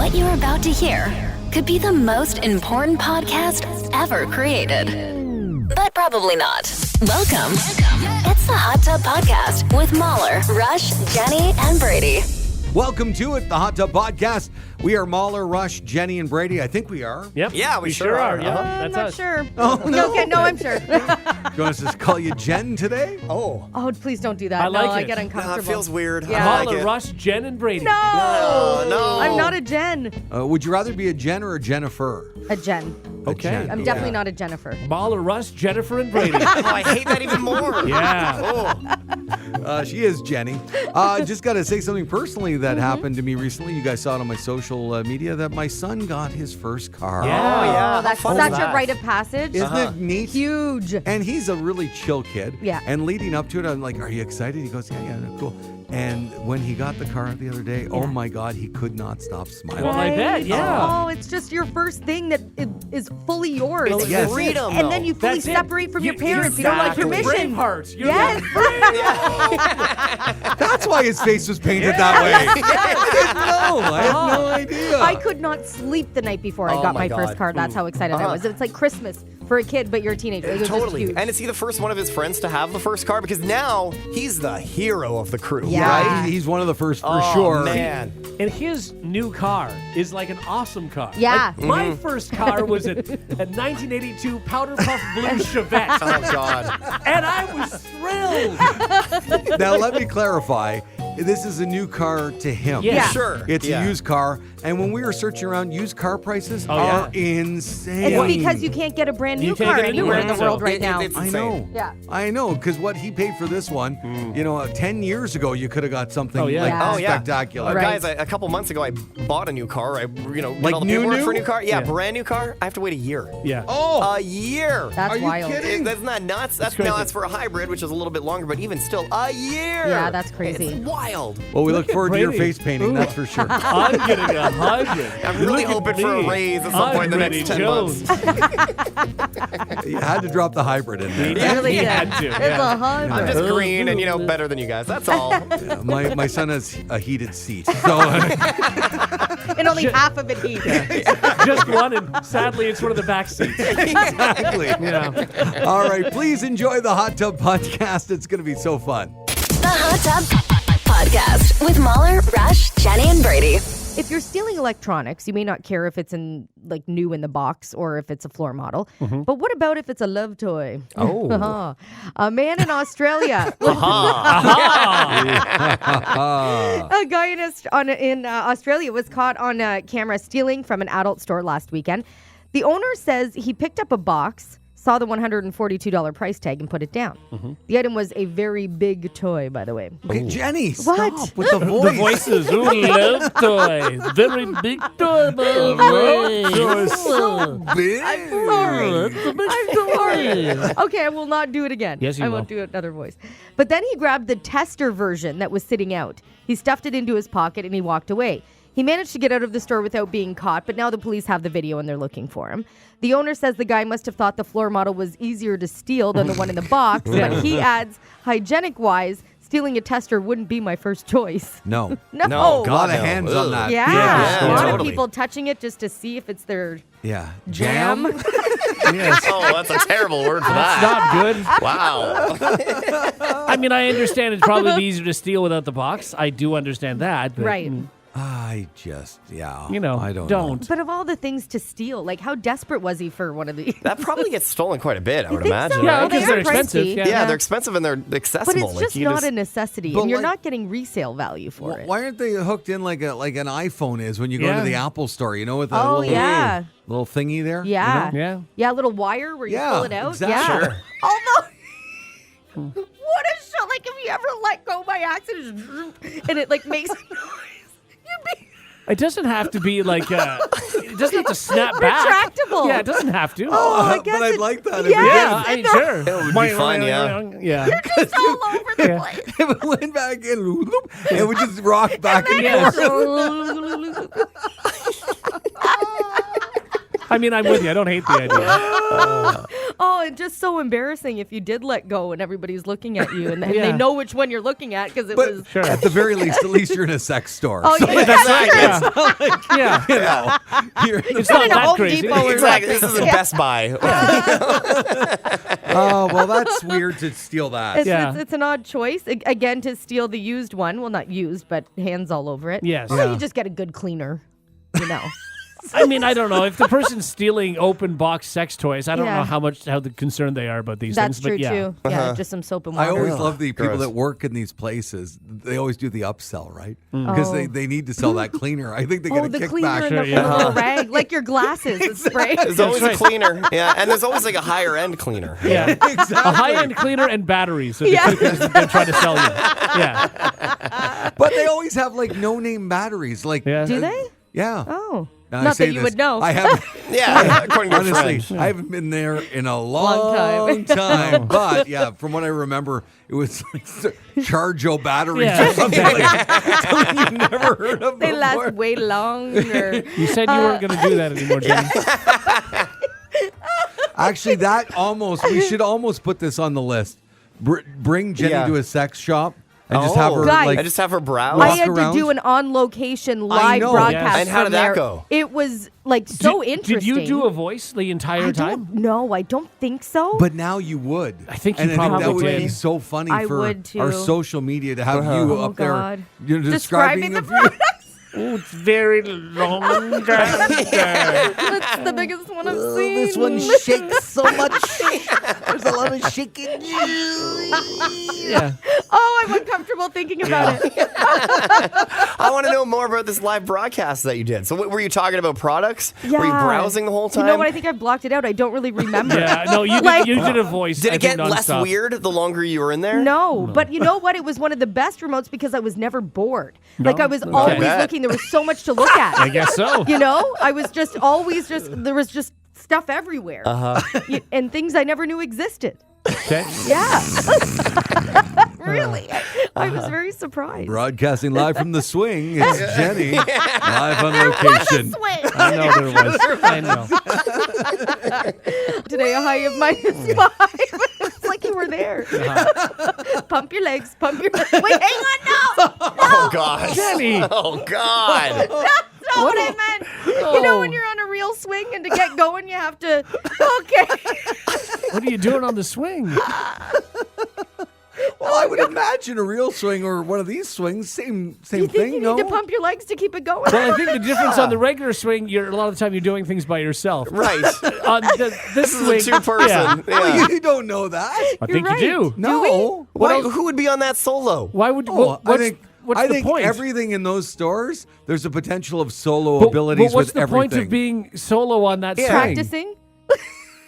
What you're about to hear could be the most important podcast ever created. But probably not. Welcome. It's the Hot Tub Podcast with Mahler, Rush, Jenny, and Brady. Welcome to it, the Hot Tub Podcast. We are Mahler, Rush, Jenny, and Brady. I think we are. Yep. Yeah, we sure are. Yeah, I'm that's not us. sure. Oh, no. Okay, no, I'm sure. You want us to call you Jen today? Oh, Oh, please don't do that. I like no, I it. get no, uncomfortable. it feels weird. Yeah. I like Mahler, it. Rush, Jen, and Brady. No, No. I'm not a Jen. Would you rather be a Jen or a Jennifer? A Jen. A Jen. I'm definitely not a Jennifer. Mahler, Rush, Jennifer, and Brady. Oh, I hate that even more. Yeah. Oh, She is Jenny. Just got to say something personally that happened to me recently. You guys saw it on my social media that my son got his first car. Yeah. oh yeah. Oh, that's How fun such is a that? rite of passage. Isn't it neat? Huge. And he's a really chill kid. Yeah. And leading up to it, I'm like, are you excited? He goes, yeah, cool. And when he got the car the other day, oh my God, he could not stop smiling. Well, I bet, yeah. Oh, it's just your first thing that is fully yours. It's Yes. freedom, And then though. you fully That's it. separate from your parents. You don't like Exactly. permission. Braveheart. You're Yes. That's why his face was painted that way. I didn't know. I had no idea. I could not sleep the night before I Oh got my my first God. car. That's how excited I was. It's like Christmas for a kid, but you're a teenager. It was just Totally. huge. And is he the first one of his friends to have the first car? Because now he's the hero of the crew. Yeah. Right? He's one of the first for Oh, sure. man. And his new car is like an awesome car. Yeah. Like, my first car was a 1982 Powder Puff Blue Chevette. Oh, God. And I was thrilled. Now, let me clarify. This is a new car to him. Yeah. Sure. It's Yeah. a used car. And when we were searching around, used car prices Oh, are yeah. insane. It's because you can't get a brand You new can't car get a new anywhere in one, the world so- right now. It's I insane. know. Yeah. I know, because what he paid for this one, 10 years ago, you could have got something Oh, yeah. like Yeah. Oh, yeah. spectacular. Right. Guys, a couple months ago, I bought a new car. I, did Like all the new, paperwork new? for a new car. Yeah, Yeah. brand new car. I have to wait a year. Yeah. Oh, A year. That's are you wild. kidding? That's not nuts. That's crazy. now that's for a hybrid, which is a little bit longer, but even still, a year. Yeah, that's crazy. It's wild. Well, we look at forward to your Brady. face painting, Ooh. that's for sure. I'm getting 100. I'm really Look at hoping for a me. raise at some I'm point in the Brady next 10 Jones. months. You had to drop the hybrid in there. Yeah. Really He did. had to, It's yeah. 100. I'm just green and, better than you guys. That's all. Yeah, my son has a heated seat. So And only half of it heat. Just one, and sadly, it's one of the back seats. exactly. Yeah. All right, please enjoy the Hot Tub Podcast. It's going to be so fun. The Hot Tub Podcast with Mahler, Rush, Jenny, and Brady. If you're stealing electronics, you may not care if it's new in the box or if it's a floor model. But what about if it's a love toy? Oh. A man in Australia. A guy in Australia was caught on camera stealing from an adult store last weekend. The owner says he picked up a box, saw the $142 price tag, and put it down. The item was a very big toy, by the way. Okay, Jenny, What? stop with the voice. The voices. Ooh, love toy. Very big toy, by the way. so big. I'm sorry. I'm sorry. Okay, I will not do it again. Yes, you I will. won't do another voice. But then he grabbed the tester version that was sitting out. He stuffed it into his pocket and he walked away. He managed to get out of the store without being caught, but now the police have the video and they're looking for him. The owner says the guy must have thought the floor model was easier to steal than the one in the box, but he adds, hygienic-wise, stealing a tester wouldn't be my first choice. No. No. No, A lot God, of no. hands on Ugh. that. Yeah. Yeah, A lot totally. of people touching it just to see if it's their Yeah. jam. Yes. Oh, that's a terrible word for That's that. not good. Wow. I mean, I understand it's probably easier to steal without the box. I do understand that. But, Right. I don't don't. know. But of all the things to steal, like how desperate was he for one of these? That probably gets stolen quite a bit, I would think imagine. so? Yeah, right? because they they're are expensive. pricey. Yeah. Yeah, they're expensive and they're accessible. But it's Like, just you not a necessity, But and you're like- not getting resale value for it. Why aren't they hooked in like an iPhone is when you go Yeah. to the Apple store, with the Oh, little, yeah. little thingy there? Yeah. Yeah. Yeah, a little wire where you Yeah, pull it out. exactly. Yeah. Sure. Although, what a show! Like, if you ever let go by accident, and it like makes a noise, you'd be It doesn't have to be like, it doesn't have to snap back. retractable. Yeah, it doesn't have to. Oh, I guess but I'd it- like that. Yeah. Yeah, I mean, sure. It would be fun, yeah. Yeah. It's all over the place. If it went back in, it would just rock back and Yes. forth. I mean, I'm with you. I don't hate the idea. Oh, and just so embarrassing if you did let go and everybody's looking at you and Yeah. they know which one you're looking at because it But was. Sure. at the very least, at least you're in a sex store. Oh, So, yeah. That's right. Yeah. you know, you're in the It's not in a that Home crazy. Depot or Exactly. This isn't Best Buy. Oh, well, that's weird to steal that. It's an odd choice. Again, to steal the used one. Well, not used, but hands all over it. Yes. Well, Yeah. you just get a good cleaner, you know. I mean, I don't know. If the person's stealing open box sex toys, I don't Yeah. know how concerned they are about these That's things. true, but yeah. too. Yeah, just some soap and I water. always love the people gross. that work in these places. They always do the upsell, right? Because Oh. they need to sell that cleaner. I think they get Oh, a the cleaner kickback. in the Sure, yeah. little rag. Like your glasses, the spray. There's always right. a cleaner. Yeah, and there's always like a higher end cleaner. Yeah. Exactly. A high-end cleaner and batteries. So Yeah. the two things that they're trying to sell you. Yeah. But they always have like no-name batteries. Like, Yeah. Do they? Yeah. Oh. Now, I Not say that you this, would know. I haven't. Yeah, according to your Honestly, friend. I haven't been there in a Long long time. time. But yeah, from what I remember, it was like Charjo batteries Yeah, or something, something you've never heard of They before. last way longer. You said you weren't going to do that anymore, Jenny. Actually, we should almost put this on the list. Bring Jenny Yeah. to a sex shop and just have her Guys. like. I just have her browse. I walk had around. to do an on-location live know. broadcast. Yes. And how from did that there. go? It was like so interesting. Did you do a voice the entire I time? don't know. I don't think so. But now you would. I think you and I think that probably would be did. so funny I for would, too. our social media to have you Oh, up there, God. describing the a few- product. Oh, it's very long. and That's the biggest one I've seen. This one shakes so much. There's a lot of shaking. yeah. Oh, I'm uncomfortable thinking about it. I want to know more about this live broadcast that you did. So, were you talking about products? Yeah. Were you browsing the whole time? You know what? I think I blocked it out. I don't really remember. Yeah. No, you Like- did a voice. Did I it think, get less nonstop. weird the longer you were in there? No, but you know what? It was one of the best remotes because I was never bored. Like I was always bet. looking. There was so much to look at. I guess so. You know, I was just always there was just stuff everywhere. And things I never knew existed. Okay. Yeah. Really. I was very surprised. Broadcasting live from the swing, it's Jenny live on location. Swing. I know there was. I know. Today a high of -5. It's like you were there. Pump your legs. Pump your legs. Wait, hang on. No. Oh, gosh. Jenny. Oh, God. That's not what I meant. You know when you're on a real swing and to get going you have to. Okay. What are you doing on the swing? Well, I would imagine a real swing or one of these swings, same You think thing. you No, need to pump your legs to keep it going? Well, I think the difference on the regular swing, a lot of the time you're doing things by yourself. Right. On this This is a swing, two-person. yeah, Yeah. you don't know that. I think right. you do. No. Why, who would be on that solo? Why would? Oh, what's I the think point? everything in those stores, there's a potential of solo But abilities what's with the everything. point of being solo on that swing? Practicing?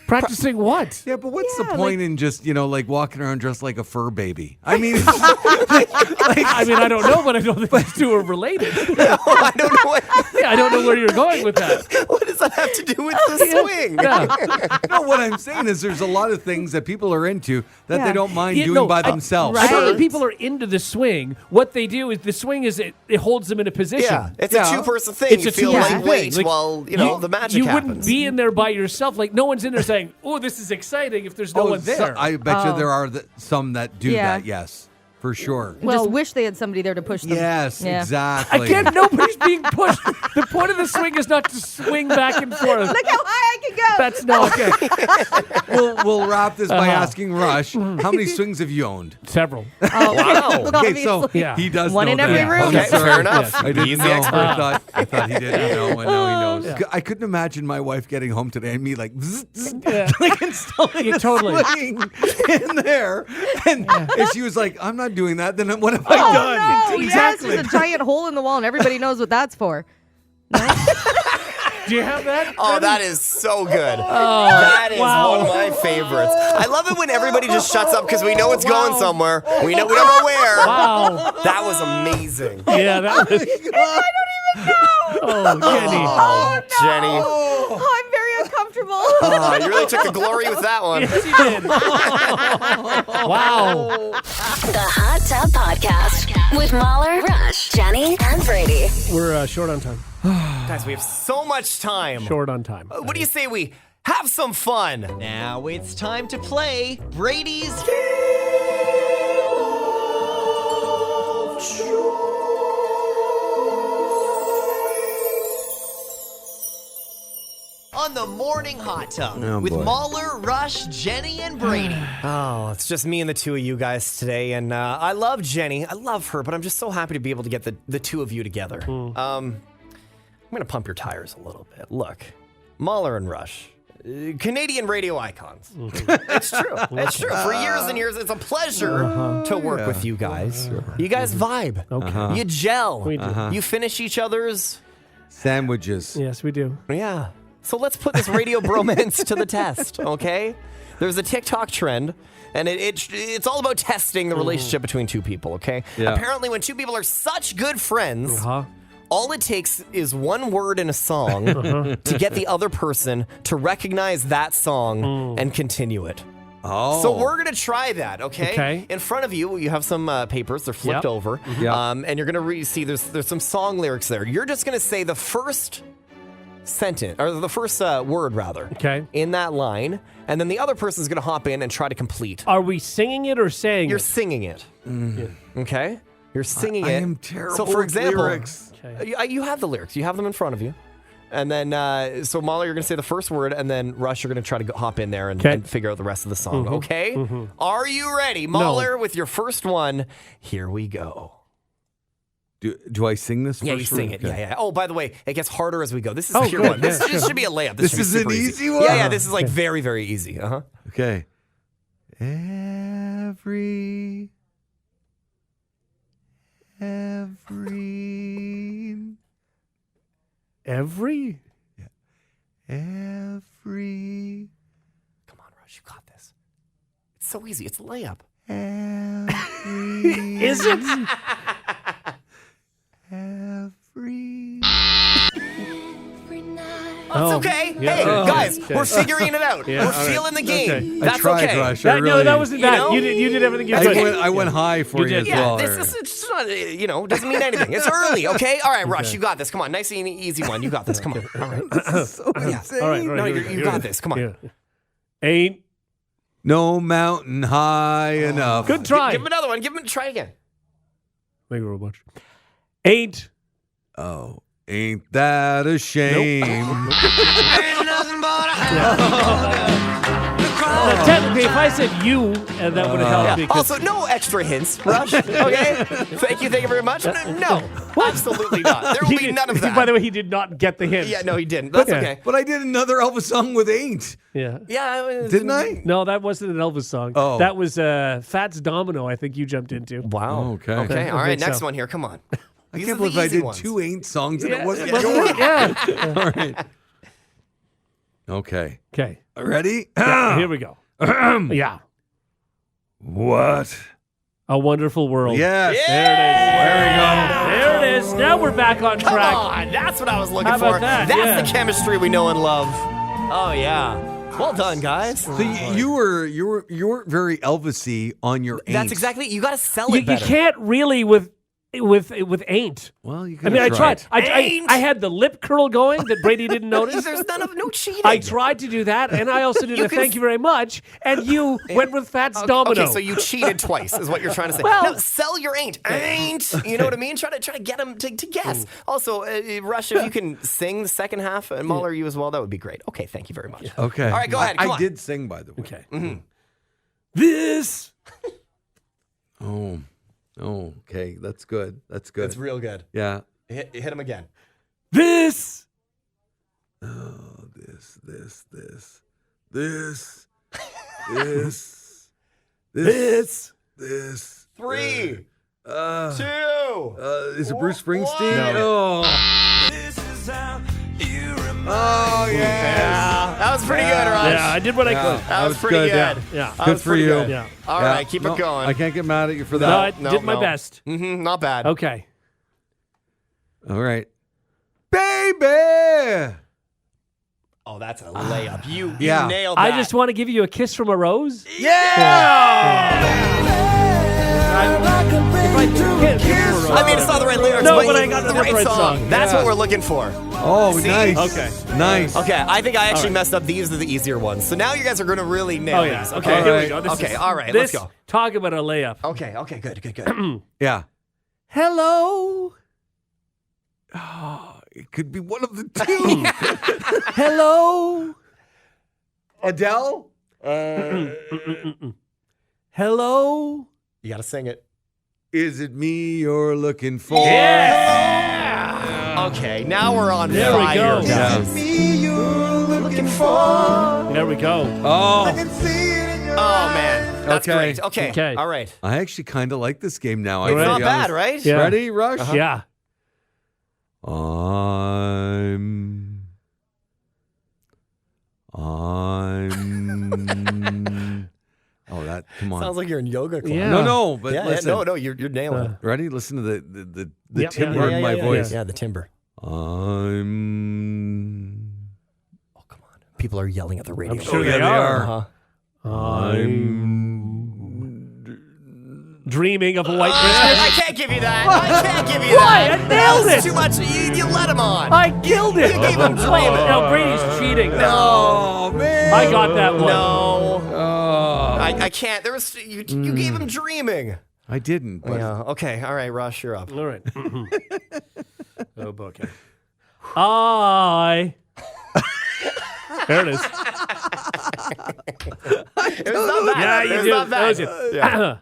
Practicing what? Yeah, but what's Yeah, the point in just, like walking around dressed like a fur baby? I mean, I mean, I don't know, but I don't think these two are related. I don't know what, Yeah, I don't know where you're going with that. what does that have to do with the swing. Yeah. no, what I'm saying is there's a lot of things that people are into that Yeah. they don't mind Yeah, doing no, by I- themselves. I don't Right. think people are into the swing. What they do is the swing is it holds them in a position. Yeah, it's Yeah. a two-person thing. It's you a feel two-person lightweight thing. Like, while, the magic you happens. wouldn't be in there by yourself. Like, no one's in there saying, oh, this is exciting if there's no one so- there. I bet you Oh. there are some that do Yeah. that, yes, for sure. Just wish they had somebody there to push them. Yes, Yeah. exactly. Again, nobody's being pushed. The point of the swing is not to swing back and forth. Look how high I can go. That's not okay. We'll wrap this by Uh-huh. asking Rush, how many swings have you owned? Several. Oh, Wow. Okay, so obviously. Yeah. he does One know in every that. room. Okay, Sorry. fair enough. Yes. I didn't He's know. the expert. I thought he didn't know, and now he knows. Yeah. I couldn't imagine my wife getting home today and me like, zzz, zzz, Yeah. like installing Yeah, a totally. swing in there. And if she was like, I'm not doing that, then what have I Oh, done? no. Yes, Exactly. there's a giant hole in the wall, and everybody knows what that's for. Do you have that? Oh, that is so good. Oh, That is wow. one of my favorites. I love it when everybody just shuts up because we know it's going somewhere. We don't know where. Wow. That was amazing. Yeah, that was. Oh, Jenny. Oh, Jenny. Oh, I'm very uncomfortable. Oh, you really took the glory with that one. Yes, you did. Wow. The Hot Tub Podcast with Mahler, Rush, Jenny, and Brady. We're short on time. Guys, we have so much time. Short on time. What do you say we have some fun. Now it's time to play Brady's on the morning hot tub with boy. Mahler, Rush, Jenny, and Brady. Oh, it's just me and the two of you guys today, and I love Jenny. I love her, but I'm just so happy to be able to get the two of you together. I'm gonna pump your tires a little bit. Look, Mahler and Rush, Canadian radio icons. It's true. It's true. For years and years, it's a pleasure to work with you guys. You guys vibe. Okay. You gel. We do. You finish each other's. Sandwiches. Yes, we do. Yeah. So let's put this radio bromance to the test, okay? There's a TikTok trend, and it's all about testing the relationship between two people, okay? Yeah. Apparently, when two people are such good friends, all it takes is one word in a song to get the other person to recognize that song and continue it. Oh. So we're going to try that, okay? Okay. In front of you, you have some papers. They're flipped over. Yep. And you're going to see there's some song lyrics there. You're just going to say the first sentence, or the first word, rather, Okay. in that line, and then the other person's going to hop in and try to complete. Are we singing it or saying You're it? singing it. Okay? You're singing I it. am terrible So, for with example, lyrics. Okay. you have the lyrics. You have them in front of you. And then, so Mahler, you're going to say the first word, and then Rush, you're going to try to hop in there and figure out the rest of the song. Okay? Are you ready? Mahler, with your first one, here we go. Do I sing this first? Yeah, you sing it. Okay. Yeah. Oh, by the way, it gets harder as we go. This is Oh, a pure good. one. This Yeah, should be a layup. This should be is an super easy one? Yeah, this is like very, very easy. Okay. Every Come on, Rush, you got this. It's so easy. It's a layup. Is it? That's okay. yeah. Hey, guys, Okay. we're figuring it out. Yeah, we're all right. feeling the game. Okay. I That's tried, okay. Rush. I No, really, that wasn't You bad. know? You did everything you could. I went high for You you, did. as Yeah, well. this is it's not, doesn't mean anything. It's early, okay? All right, Rush, you got this. Come on, nice and easy one. You got this. Come on. All right. so insane. All right, No, you got this. Come on. Yeah. Ain't No mountain high enough. good try. Give him another one. Try again. Thank you very much. Ain't Oh, ain't that a shame? technically, if I said you, that would have helped. Because Also, no extra hints, Rush. Okay? Thank you very much. No, absolutely not. There will he be did- none of that. By the way, he did not get the hint. Yeah, no, he didn't. That's Yeah. okay. But I did another Elvis song with ain't. Yeah. Yeah. Didn't I? No, that wasn't an Elvis song. Oh. That was Fats Domino, I think you jumped into. Wow. Okay. Okay. All I right. think Next so. one here. Come on. I These can't are the believe I easy did ones. 2 ain't songs and it wasn't Wasn't yours. it? Yeah. All right. Okay. Okay. Ready? Here we go. Yeah. What? A Wonderful World. Yes. There it is. Now we're back on Come track. on. That's what I was looking How about for. that? That's Yeah. the chemistry we know and love. Oh yeah. Well done, guys. So you were very Elvis-y on your ain't. That's exactly. You got to sell You it better. can't really with ain't. Well, you I could mean, I have tried. Ain't. I had the lip curl going that Brady didn't notice. There's no cheating. I tried to do that, and I also did You a can thank you very much, and you went with Fats Domino. Okay, so you cheated twice, is what you're trying to say. Well- no, sell your ain't. You know what I mean? Try to get them to guess. Also, Rush, if you can sing the second half, and Mahler, you as well, that would be great. Okay, thank you very much. Okay. All right, go ahead. Come I on. did sing, by the way. Okay. This. Oh, okay. That's good. That's good. It's real good. Yeah. Hit him again. This. Oh, this. Three, Uh, two. is it Bruce Springsteen? No. Oh. Oh, yes. Yeah, that was pretty good, Rush. Yeah, I did what I could. That was pretty good, good. yeah. Yeah. That Good was for pretty you. good. Yeah. All Yeah. right, keep No, it going. I can't get mad at you for No, I that. did my best. Not bad. Okay. All right. Baby. Oh, that's a layup. You Yeah. nailed that. I just want to give you a kiss from a rose. Yeah. I mean, it's not the right lyrics, No, but but I got the the right song. That's Yeah. what we're looking for. Oh, See? nice. Okay. Nice. Okay, I think I actually right. messed up. These are the easier ones. So now you guys are going to really nail Oh, yeah. these. Okay, Okay, here we go. This Okay, is- all right, this, let's go. Talk about a layup. Okay, good. Yeah. Hello. Oh, it could be one of the two. Hello. Adele? Hello. You got to sing it. Is it me you're looking for? Yes. Okay, now we're on There we fire, go. guys. There we go. Oh, Oh, man. That's Okay. great. Okay. Okay. All right. I actually kind of like this game now. It's I gotta Not be bad, honest. right? Yeah. Ready, Rush? Yeah. Oh, that. Come on. Sounds like you're in yoga class. Yeah. No, but Yeah, listen. no, you're nailing it. Ready? Listen to the Yep, timbre yeah, in my voice. Yeah, the timbre. I'm. Oh, come on. People are yelling at the radio. I'm sure yeah, they they are. Uh-huh. Dreaming of a white Christmas. I can't give you that. I can't give you Why? that. I nailed That's it. too much. You let him on. I killed it. You gave him dreaming. No, Brady's cheating. Oh man! I got that one. No. Oh, I can't. There was you gave him dreaming. I didn't. But Yeah. Okay. All right, Rush, you're up. All right. Oh, boy. Okay. I. There it is. It was not bad. Yeah, it you was did. not That bad. was it. Yeah.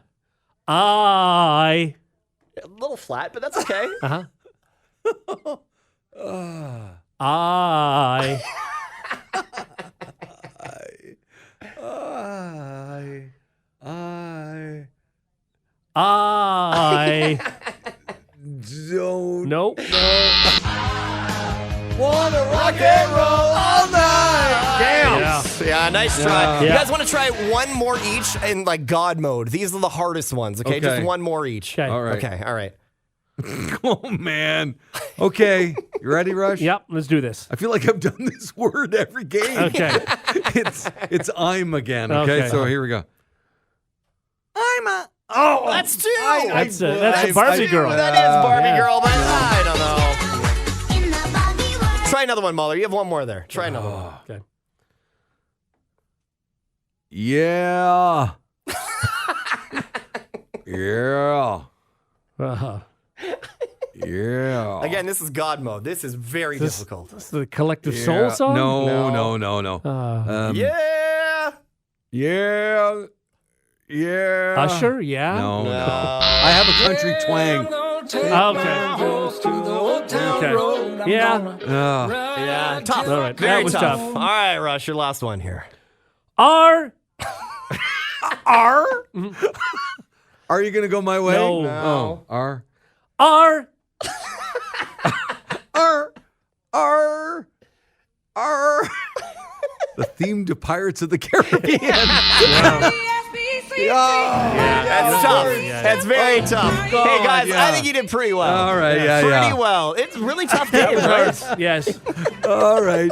I. A little flat, but that's okay. Uh-huh. I. I. don't Nope. wanna rock and roll all night. Damn. Yeah, nice try. You Yeah. guys want to try one more each in like God mode? These are the hardest ones, okay? Just Okay. one more each. Okay. All right. Okay, all right. Oh man. Okay, you ready, Rush? Yep. Let's do this. I feel like I've done this word every game. Okay. it's I'm again. Okay, Okay. so here we go. I'm a. Oh, that's two. That's Barbie girl. That is Barbie Yeah. girl, but I don't know. Try another one, Mahler. You have one more there. Try another one. Okay. Yeah. Yeah. Uh-huh. Yeah. Again, this is God mode. This is very difficult. That's the collective Yeah. soul song? No. Yeah. Yeah. Yeah. Usher? Yeah. No. No. I have a country twang. Okay. Yeah. Yeah. Tough. All right. Very That was tough. All right, Rush, your last one here. R. R? Are you going to go my way? No. Oh, R. R. R. R. R. The theme to Pirates of the Caribbean. That's tough. That's very tough. Hey, guys, yeah. I think you did pretty well. All right, yeah, Pretty yeah. well. It's really tough game, right? Yes. All right.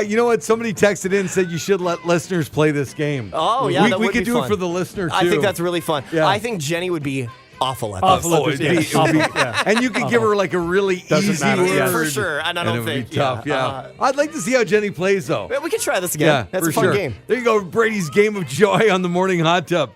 You know what? Somebody texted in and said you should let listeners play this game. Oh, yeah, We, that we would could be do fun. it for the listener, too. I think that's really fun. Yeah. I think Jenny would be awful at Awful this. at this it'd be- game. it'd be- And you could give her like a really Doesn't easy matter, word. yeah. For sure. And I And don't it would think. be tough, yeah. uh, I'd like to see how Jenny plays, though. we could try this again. Yeah, That's for a fun sure. game. There you go, Brady's Game of Joy on the Morning Hot Tub.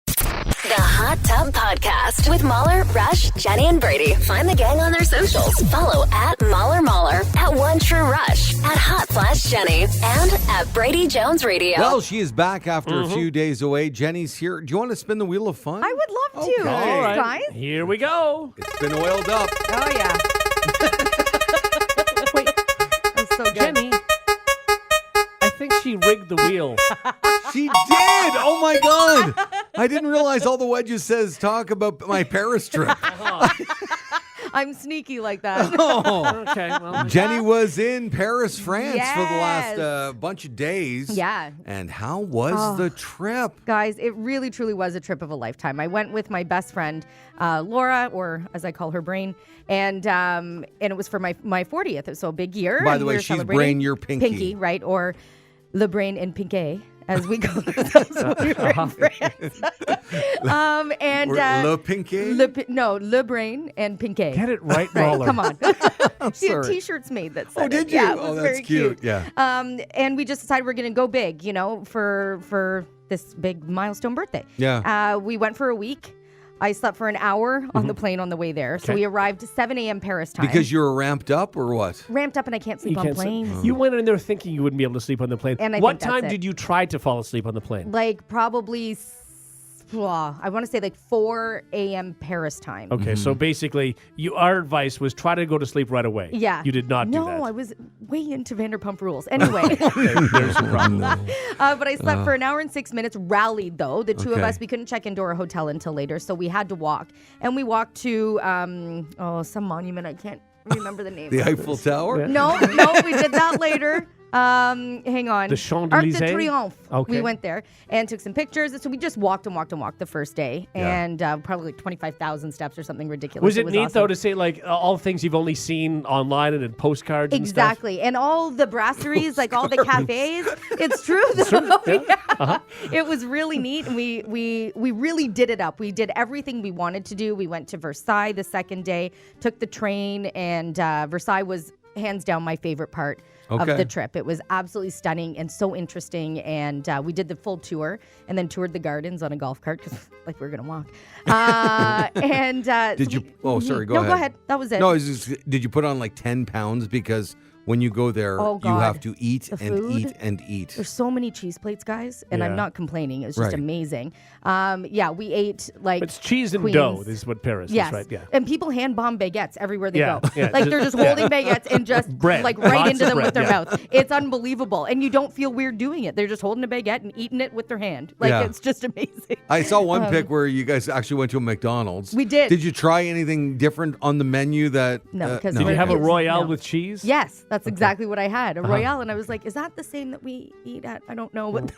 The Hot Tub Podcast with Mahler, Rush, Jenny, and Brady. Find the gang on their socials. Follow at Mahler, at One True Rush, at Hot Flash Jenny, and at Brady Jones Radio. Well, she is back after a few days away. Jenny's here. Do you want to spin the wheel of fun? I would love to. Okay. All right. Guys? Here we go. It's been oiled up. Oh, yeah. Wait, That's so good. Jenny. I think she rigged the wheel. She did. Oh my God. I didn't realize all the wedges says talk about my Paris trip. I'm sneaky like that. Oh. Okay. Well, Jenny was in Paris, France for the last Yes. bunch of days. Yeah. And how was the trip? Guys, it really, truly was a trip of a lifetime. I went with my best friend, Laura, or as I call her, Brain, and it was for my 40th. So a big year. By and the we way, were she's celebrating Brain, you're Pinky. Pinky, right? Or Le Brain and Pinky. as we call ourselves when we were in France. And Le Pinquet? Le Brain and Pinquet. Get it right, Right, Mahler. come on. She had sorry. T-shirts made that said did it. you? Yeah, it Oh, was that's very cute. Yeah. And we just decided we're going to go big, for this big milestone birthday. Yeah. We went for a week. I slept for an hour on the plane on the way there. So Okay. we arrived 7 a.m. Paris time. Because you were ramped up or what? Ramped up and I can't sleep on can't sleep. planes. You went in there thinking you wouldn't be able to sleep on the plane. And I what think that's time it. did you try to fall asleep on the plane? Like probably, I want to say like 4 a.m. Paris time. Okay, so basically, our advice was try to go to sleep right away. Yeah. You did not do that. No, I was way into Vanderpump Rules. Anyway. There's a problem. But I slept for an hour and 6 minutes, rallied though. The two of Okay. us, we couldn't check into our hotel until later, so we had to walk. And we walked to some monument. I can't remember the name. The of. Eiffel Tower? No, we did that later. Hang on. The Champs-Élysées? Arc de Triomphe. Okay. We went there and took some pictures. So we just walked and walked and walked the first day. Yeah. And probably like 25,000 steps or something ridiculous. Was it neat, awesome. though, to say, like, all things you've only seen online and in postcards and stuff? Exactly. And all the brasseries, like all the cafes. It's true, though. Yeah. It was really neat. And we really did it up. We did everything we wanted to do. We went to Versailles the second day, took the train, and Versailles was hands down my favorite part of Okay. the trip. It was absolutely stunning and so interesting. And we did the full tour and then toured the gardens on a golf cart because like we were going to walk. Did you? Oh, sorry. Go no, ahead. go ahead. That was it. No, did you put on like 10 pounds? Because when you go there, Oh, you God. have to eat The and food? eat and eat. There's so many cheese plates, guys, and Yeah. I'm not complaining. It was just Right. amazing. We ate like It's cheese and Queens. dough. This is what Paris Yes, is, right? Yeah. and people hand bomb baguettes everywhere they Yeah, go. yeah, Like they're just holding baguettes and just Bread. like right Lots into of them with bread, their yeah. mouth. It's unbelievable, and you don't feel weird doing it. They're just holding a baguette and eating it with their hand. Like Yeah. it's just amazing. I saw one pic where you guys actually went to a McDonald's. We did. Did you try anything different on the menu that? No, because Did you have a It's- Royale no. with cheese? Yes, that's exactly what I had. A Royale, and I was like, "Is that the same that we eat at? I don't know what."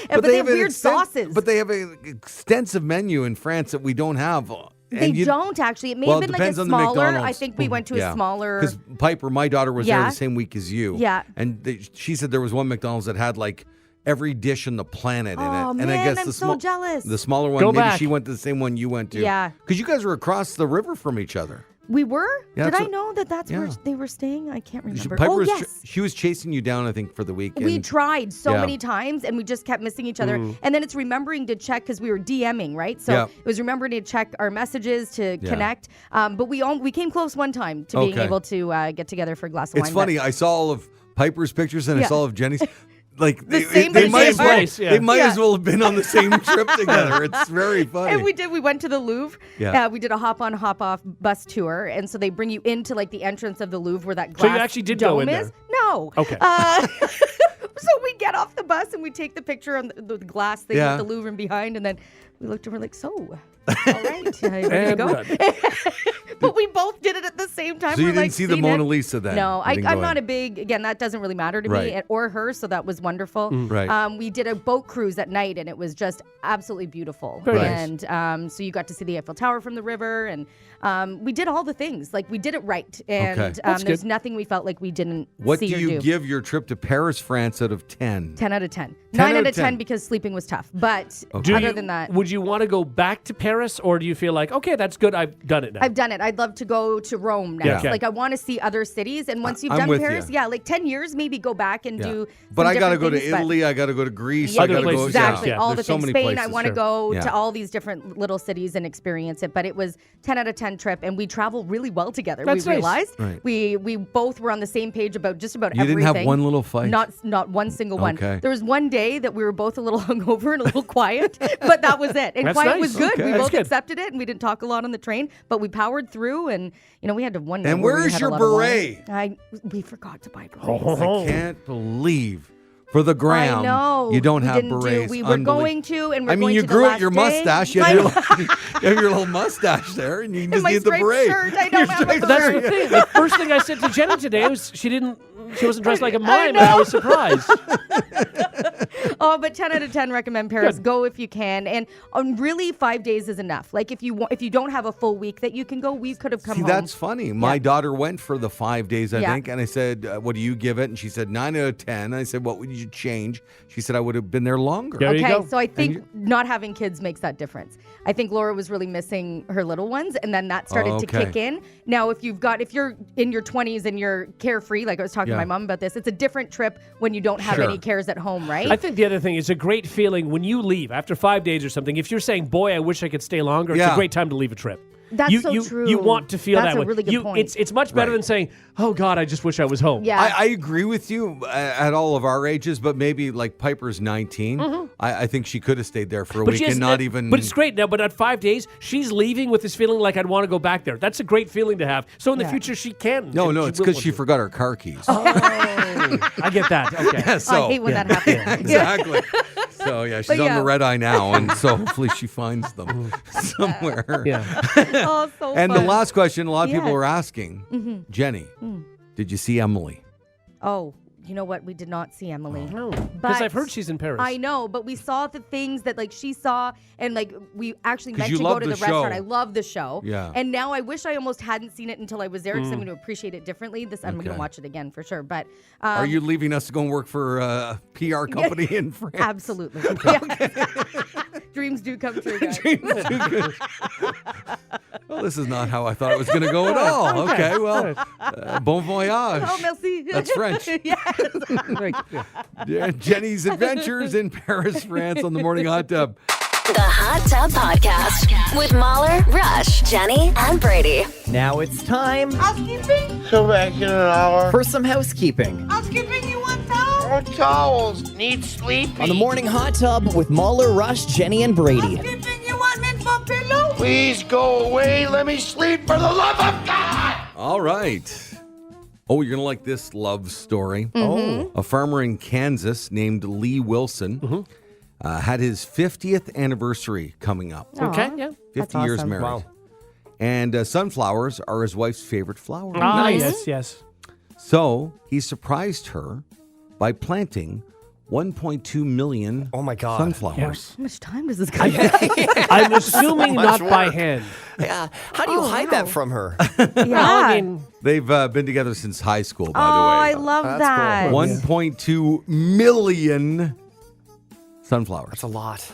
But they have an weird sauces. But they have an extensive menu in France that we don't have. They don't actually. It may Well, have it been like a depends on the smaller. I McDonald's. think we went to a smaller. Because Piper, my daughter, was there Yeah. the same week as you. Yeah. And she said there was one McDonald's that had like every dish on the planet in it. Oh, And I man, guess I'm the so jealous. The smaller one, Go maybe back. she went to the same one you went to. Yeah. Because you guys were across the river from each other. We were? Yeah, Did that's I what- know that that's where yeah. they were staying? I can't remember. Piper Oh, was yes. she was chasing you down, I think, for the week. We and- tried so Yeah. many times and we just kept missing each other. And then it's remembering to check because we were DMing, right? So Yeah. it was remembering to check our messages to connect. But we came close one time to being Okay. able to get together for a glass of wine. It's funny. I saw all of Piper's pictures and I Yeah. saw all of Jenny's. Like The same they place. might as well, Place, yeah. they might Yeah. as well have been on the same trip together. It's very funny. And we went to the Louvre. Yeah. We did a hop on, hop off bus tour. And so they bring you into like the entrance of the Louvre where that So glass you actually did dome go in is. there? No. Okay. So we get off the bus and we take the picture on the glass thing Yeah. with the Louvre and behind. And then we looked and we're like, so, all right, ready to And go? we're done. But we both did it at the same time. So you We're, didn't like, see the seeing Mona it. Lisa then? No, You didn't I'm go not in. a big, again, that doesn't really matter to Right. me or her, so that was wonderful. Right. We did a boat cruise at night and it was just absolutely beautiful. Very nice. And so you got to see the Eiffel Tower from the river and we did all the things. Like we did it right. And Okay. That's there's good. nothing we felt like we didn't What see do or you do. give your trip to Paris, France out of 10? 10 out of 10. 10 9 out out of of 10 10 because sleeping was tough. But Do other you- than that, would you want to go back to Paris, or do you feel like, okay, that's good, I've done it now? I've done it. I'd love to go to Rome next. Yeah. Okay. Like I want to see other cities. And once you've I'm done with Paris, you. yeah, like 10 years, maybe go back and do. But some I got to different go to things, but- Italy. I got to go to Greece. Yeah, I Other got to go. places, exactly. yeah. All There's the so things. many Spain, places. I want to Sure. go Yeah. to all these different little cities and experience it. But it was 10 out of 10 trip, and we travel really well together. That's we nice. realized Right. we both were on the same page about just about You everything. didn't have one little fight? Not one single one. Okay. There was one day that we were both a little hungover and a little quiet, but that was it. And That's quiet nice. was good. Okay. We That's both good. accepted it, and we didn't talk a lot on the train, but we powered through. And we had to one. And night where we where's had a your lot of beret? wine. We forgot to buy berets. Oh. I can't believe for the gram I know. you don't We have didn't berets. We were going to, and we're I mean, going you to grew the out your last day. mustache. You I have, your, know. you have your little mustache there, and you just my need the striped beret. shirt, I don't have a striped But that's shirt. the thing. The first thing I said to Jenny today was she wasn't dressed like a mime, and know. I was surprised. Oh, but 10 out of 10 recommend Paris. Go if you can. And really, 5 days is enough. Like if you don't have a full week that you can go, we could have come See, home. that's funny. My daughter went for the 5 days, I Yeah. think, and I said, what do you give it? And she said 9 out of 10. I said, what would you change? She said, I would have been there longer. There you Okay, go. so I think not having kids makes that difference. I think Laura was really missing her little ones, and then that started to Okay. kick in. Now, if you're in your 20s and you're carefree, like I was talking to Yeah. my mom about this, it's a different trip when you don't have Sure. any cares at home, right? I think the other thing is a great feeling when you leave after 5 days or something. If you're saying, boy, I wish I could stay longer, it's Yeah. a great time to leave a trip. That's you, so you, true. You want to feel That's that a way. really good point. It's much better Right. than saying, oh, God, I just wish I was home. Yeah. I agree with you at all of our ages, but maybe like Piper's 19. I think she could have stayed there for a week she and hasn't- not even. But it's great now. But at 5 days, she's leaving with this feeling like I'd want to go back there. That's a great feeling to have. So in the Yeah. future, she can. No, and it's will because want she to. forgot her car keys. I get that. Okay. So, I hate when that happens. exactly. So yeah, she's on yeah. the red eye now, and so hopefully she finds them somewhere. Yeah. Oh, so And the fun. last question, a lot of people Yeah. are asking, Jenny, did you see Emily? Oh, you know what? We did not see Emily. No, because But I've heard she's in Paris. I know, but we saw the things that like she saw, and like we actually 'Cause meant you to go love to the the restaurant. show. I love the show. Yeah. And now I wish I almost hadn't seen it until I was there because I'm going to appreciate it differently. I'm going Okay. to watch it again for sure. But Are you leaving us to go and work for a PR company in France? absolutely. Yeah. Dreams do come true, guys. Well, this is not how I thought it was going to go at all. Okay, well, bon voyage. Oh, merci. That's French. Yes. Yeah, Jenny's Adventures in Paris, France on the Morning Hot Tub. The Hot Tub Podcast with Mahler, Rush, Jenny, and Brady. Now it's time Housekeeping? Come back in an hour. for some housekeeping Housekeeping, you want towels? More towels. Need sleepy. on the Morning Hot Tub with Mahler, Rush, Jenny, and Brady. Housekeeping, you want mint for pillow? Please go away. Let me sleep for the love of God. All right. Oh, you're going to like this love story. Mm-hmm. A farmer in Kansas named Lee Wilson had his 50th anniversary coming up. Okay. Yeah. 50 years awesome. married. Wow. And sunflowers are his wife's favorite flower. Ah, Nice. yes, yes. So he surprised her by planting 1.2 million Oh my God. sunflowers. How much time does this guy have? I'm assuming much not by work. hand. Yeah. How do you hide that from her? Yeah. I mean, They've been together since high school, by oh, I the way. love that. 1.2 million sunflowers. That's a lot.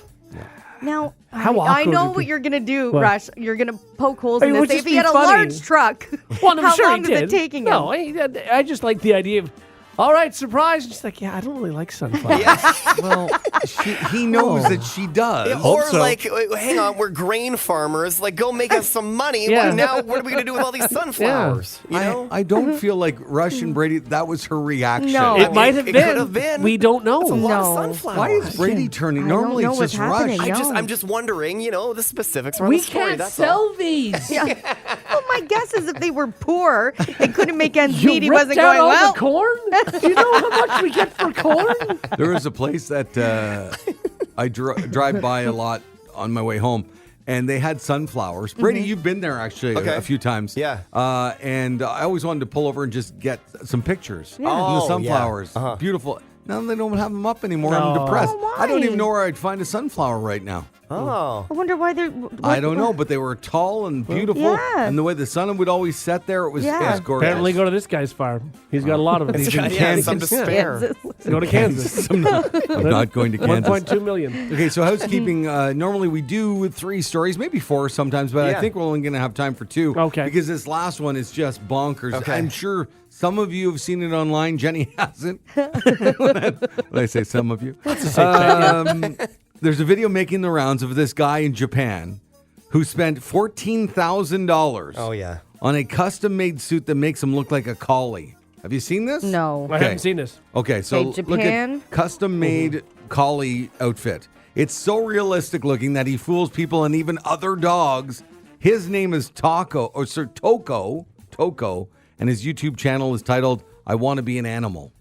Now, How I awkward know would what be- you're going to do, What? Rush. You're going to poke holes It in would this. just If he be had a funny. large truck, well, I'm how sure long he is did. it taking him? No, I just like the idea of, all right, surprise. And she's like, yeah, I don't really like sunflowers. Well, he knows Oh. that she does. Or so. like, hang on, we're grain farmers. Like, go make us some money. Yeah. Well, now what are we going to do with all these sunflowers? You know? I don't feel like Rush and Brady, that was her reaction. No. It might have It been. could have been. We don't know. That's a lot No. of sunflowers. Why is Brady turning? I don't Normally know it's what's just happening. Rush. No. I'm just wondering, the specifics around We the story. can't That's sell all. these. Well, my guess is if they were poor and couldn't make ends You meet, he ripped wasn't out going, all well, the corn? Do you know how much we get for corn? There was a place that I drive by a lot on my way home, and they had sunflowers. Brady, you've been there actually Okay. a few times. Yeah. And I always wanted to pull over and just get some pictures of the Oh, yeah. sunflowers. Uh-huh. Beautiful. Now they don't have them up anymore. No. I'm depressed. Oh, I don't why? even know where I'd find a sunflower right now. Oh. I wonder why they're. I don't know, but they were tall and beautiful, Yeah. and the way the sun would always set there, it was Yeah. gorgeous. Apparently, go to this guy's farm. He's got a lot of them. He's in Yeah, Kansas. some to spare. Go to Kansas. I'm not going to Kansas. 1.2 million. Okay, so housekeeping. Normally we do 3 stories, maybe 4 sometimes, but I Yeah. think we're only going to have time for 2. Okay. Because this last one is just bonkers. Okay. I'm sure some of you have seen it online. Jenny hasn't. When I say some of you. There's a video making the rounds of this guy in Japan who spent $14,000 Oh, yeah. on a custom-made suit that makes him look like a collie. Have you seen this? No. I haven't seen this. Okay, so Okay, look Japan. at custom-made collie outfit. It's so realistic looking that he fools people and even other dogs. His name is Toko, and his YouTube channel is titled "I Want to Be an Animal."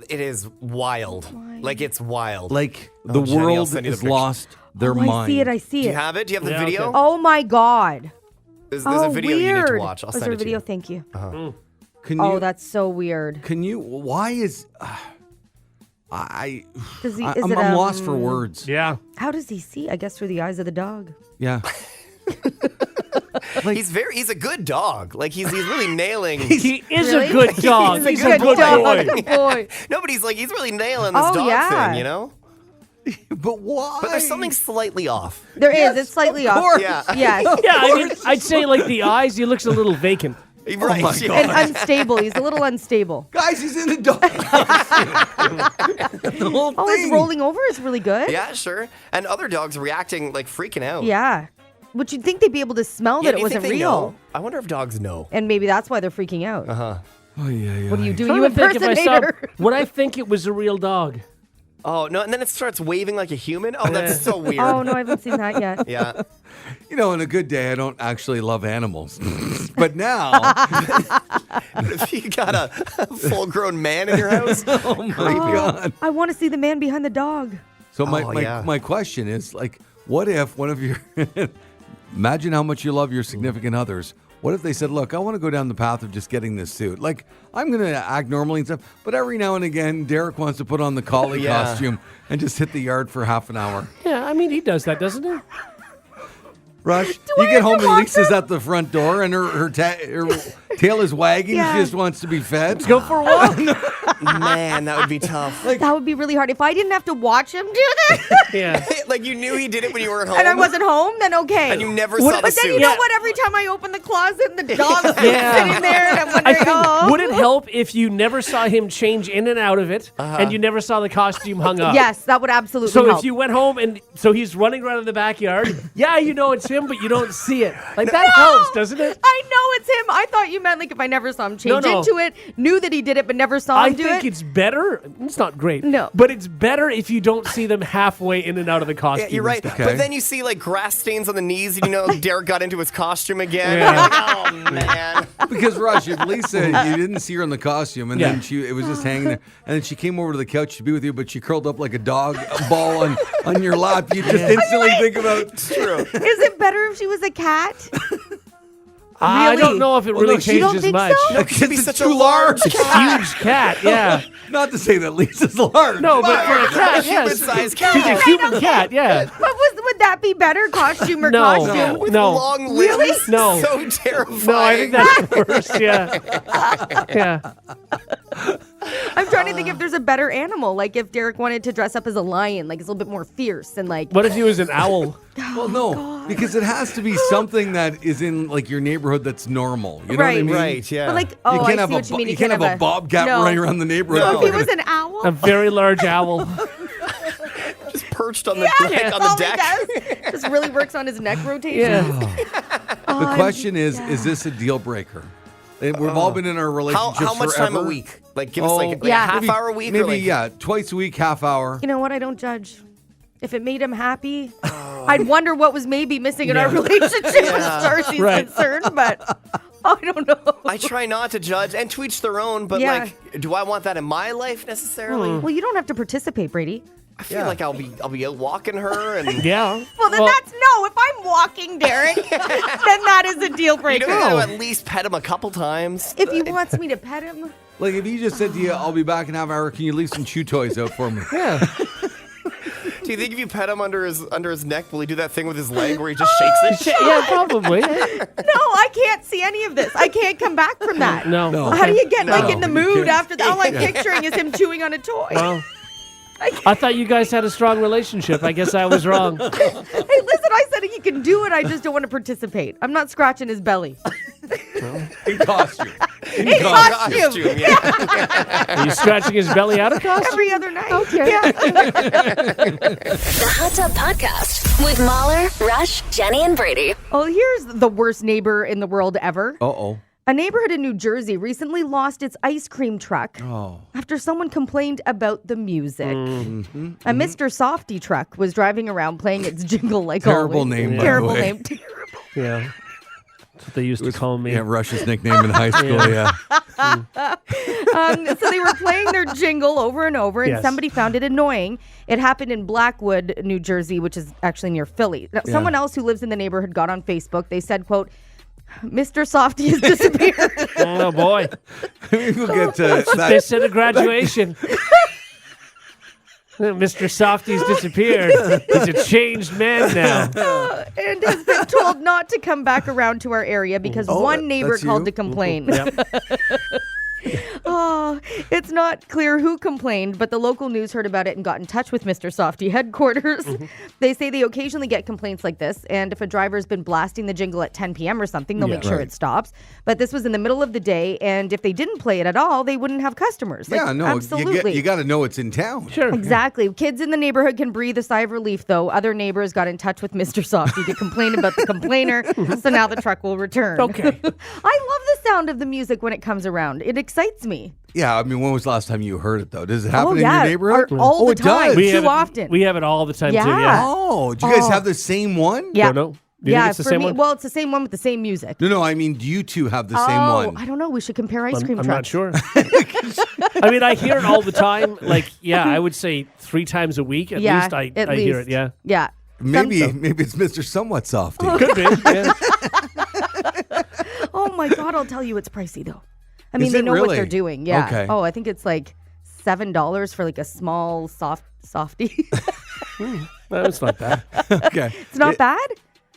It is wild. Like, it's wild. Like the Jenny, I'll world send you the has picture. lost their Oh, mind. I see it. I see Do it. you have it? Do you have the Yeah, video? okay. Oh my God. There's Oh, a video weird. you need to watch. I'll Is send there it a to video? you. Thank you. Can you? Oh, that's so weird. Can you? Why is? Does he? I'm lost for words. Yeah. How does he see? I guess through the eyes of the dog. Yeah. He's a good dog. Like he's really nailing. He is Really? a good dog. He's a good dog. boy. Boy. No, but he's really nailing this Oh, dog yeah. thing, you know? But why? But there's something slightly off. There is. It's slightly off. course. Yeah. Yes. Yeah, I mean, I'd say like the eyes, he looks a little vacant. Right. my yeah. God. And unstable. He's a little unstable. Guys, he's in the dog. The whole Oh, his thing. rolling over is really good. Yeah, sure. And other dogs reacting like freaking out. Yeah. But you'd think they'd be able to smell Yeah, that do it you think wasn't they real. know? I wonder if dogs know. And maybe that's why they're freaking out. Oh, yeah. What do you do? Trying You to think if I saw, impersonator. would I think it was a real dog? Oh, no, and then it starts waving like a human? Oh, that's so weird. Oh, no, I haven't seen that yet. Yeah. You know, on a good day, I don't actually love animals. But now, If you got a full-grown man in your house, oh my God. I want to see the man behind the dog. So yeah. my question is, like, what if one of your, imagine how much you love your significant others. What if they said, look, I want to go down the path of just getting this suit. Like, I'm going to act normally and stuff, but every now and again, Derek wants to put on the collie Yeah. costume and just hit the yard for half an hour. Yeah, I mean, he does that, doesn't he? Rush, I you get have home to and walk Lisa's at the front door and her tail is wagging. Yeah. She just wants to be fed. Go for a walk. man, that would be tough. That would be really hard. If I didn't have to watch him do this Yeah. Like you knew he did it when you were at home. and I wasn't home, then okay. And you never saw the But then suit. you know Yeah. what? Every time I open the closet and the dog's Yeah. sitting there and I'm I wondering, think, oh. would it help if you never saw him change in and out of it and you never saw the costume hung up? Yes, that would absolutely So help. if you went home and so he's running around in the backyard, yeah, you know it's him, but you don't see it. Like that helps, doesn't it? I know it's him. I thought you meant like if I never saw him change No. into it, knew that he did it, but never saw I him do think it. it's better. It's not great. No. But it's better if you don't see them halfway in and out of the costume. Yeah, you're right. Okay. But then you see like grass stains on the knees, and you know Derek got into his costume again. Yeah. You're like, oh man. Because Rush, if Lisa, you didn't see her in the costume, and Yeah. then it was just hanging there, and then she came over to the couch to be with you, but she curled up like a dog ball on your lap. You just instantly think about. True. Is it better if she was a cat? I Really? don't know if it Well, really no, you don't changes think much. so? No, 'cause it'd be It's such too a large Huge cat, yeah. Not to say that Lisa's large. No, but for a cat, human yes. sized She's a cat. human cat, yeah. But would that be better, costume or No. costume? With No. long limbs. No. So terrifying. No, I think that's worse, yeah. Yeah. I'm trying to think if there's a better animal. Like if Derek wanted to dress up as a lion, like it's a little bit more fierce and like. What if he was an owl? Well, no, because it has to be something that is in like your neighborhood that's normal. You know what I Right. mean? Right, yeah. But like, You oh, I can't see have what you mean. you can't have a bobcat no. running around the neighborhood. So Oh, if he was an owl, A very large owl. Just perched on the, yeah, on all the he deck. does just really works on his neck rotation. Yeah. the question is this a deal breaker? We've all been in our relationships How much time a forever. week? Like give us Oh, like Yeah. a half maybe- hour a week? Maybe, or like, yeah, twice a week, half hour. You know what? I don't judge. If it made him happy, I'd wonder what was maybe missing in our Yeah. relationship as far as he's Right. concerned. But I don't know. I try not to judge and to each their own, but Yeah. like, do I want that in my life necessarily? Well, you don't have to participate, Brady. I feel like I'll be out walking her and Yeah. Well, then that's no. If I'm walking, Derek, then that is a deal you breaker. know, at least pet him a couple times. If he wants me to pet him, Like if he just said to you, "I'll be back in half hour. Can you leave some chew toys out for me?" Yeah. Do you think if you pet him under his neck, will he do that thing with his leg where he just shakes it? Yeah, probably. no, I can't see any of this. I can't come back from that. No. No. How do you get like No, in the you mood can't. after that? All I'm picturing is him chewing on a toy. Well, I thought you guys had a strong relationship. I guess I was wrong. Hey, listen, I said he can do it. I just don't want to participate. I'm not scratching his belly. In costume. In costume. Costume, yeah. Are you scratching his belly out of costume? Every other night. Okay. Yeah. The Hot Tub Podcast with Mahler, Rush, Jenny, and Brady. Oh, here's the worst neighbor in the world ever. Uh-oh. A neighborhood in New Jersey recently lost its ice cream truck after someone complained about the music. A Mr. Softy truck was driving around playing its jingle like Terrible always. name, by the Terrible way. name. Terrible. Yeah. That's what they used to call me. Yeah, Rush's nickname in high school, yeah. So they were playing their jingle over and over, and Yes. somebody found it annoying. It happened in Blackwood, New Jersey, which is actually near Philly. Now, someone else who lives in the neighborhood got on Facebook. They said, quote, Mr. Softy has disappeared. Oh, boy. Maybe we'll get to They that. said at graduation. Mr. Softy's disappeared. He's a changed man now. And has been told not to come back around to our area because one neighbor that's called you? to complain. Yep. Oh, it's not clear who complained, but the local news heard about it and got in touch with Mr. Softy headquarters. They say they occasionally get complaints like this, and if a driver's been blasting the jingle at 10 p.m. or something, they'll make sure it stops. But this was in the middle of the day, and if they didn't play it at all, they wouldn't have customers. Yeah, no, absolutely. you got to know it's in town. Sure. Exactly. Kids in the neighborhood can breathe a sigh of relief, though. Other neighbors got in touch with Mr. Softy to complain about the complainer, so now the truck will return. Okay. I love the sound of the music when it comes around. It excites me. Yeah, I mean, when was the last time you heard it, though? Does it happen in yeah, your neighborhood? all the it time. does? We Too have it- often. We have it all the time, too. Yeah. Yeah. Oh, do you guys have the same one? Yeah. Don't know. Do you think it's the for same me, one? well, it's the same one with the same music. No, I mean, do you two have the same one? I don't know. We should compare ice cream I'm trucks. not sure. I mean, I hear it all the time. Like, yeah, I would say 3 times a week at least. I hear it. Yeah, Yeah. Maybe it's Mr. Somewhat Softy. could be. Yeah. Oh my God! I'll tell you, it's pricey though. I mean, Is they it know what really? they're doing. Yeah. Okay. Oh, I think it's like $7 for like a small softie. That's not bad. Okay. It's not bad.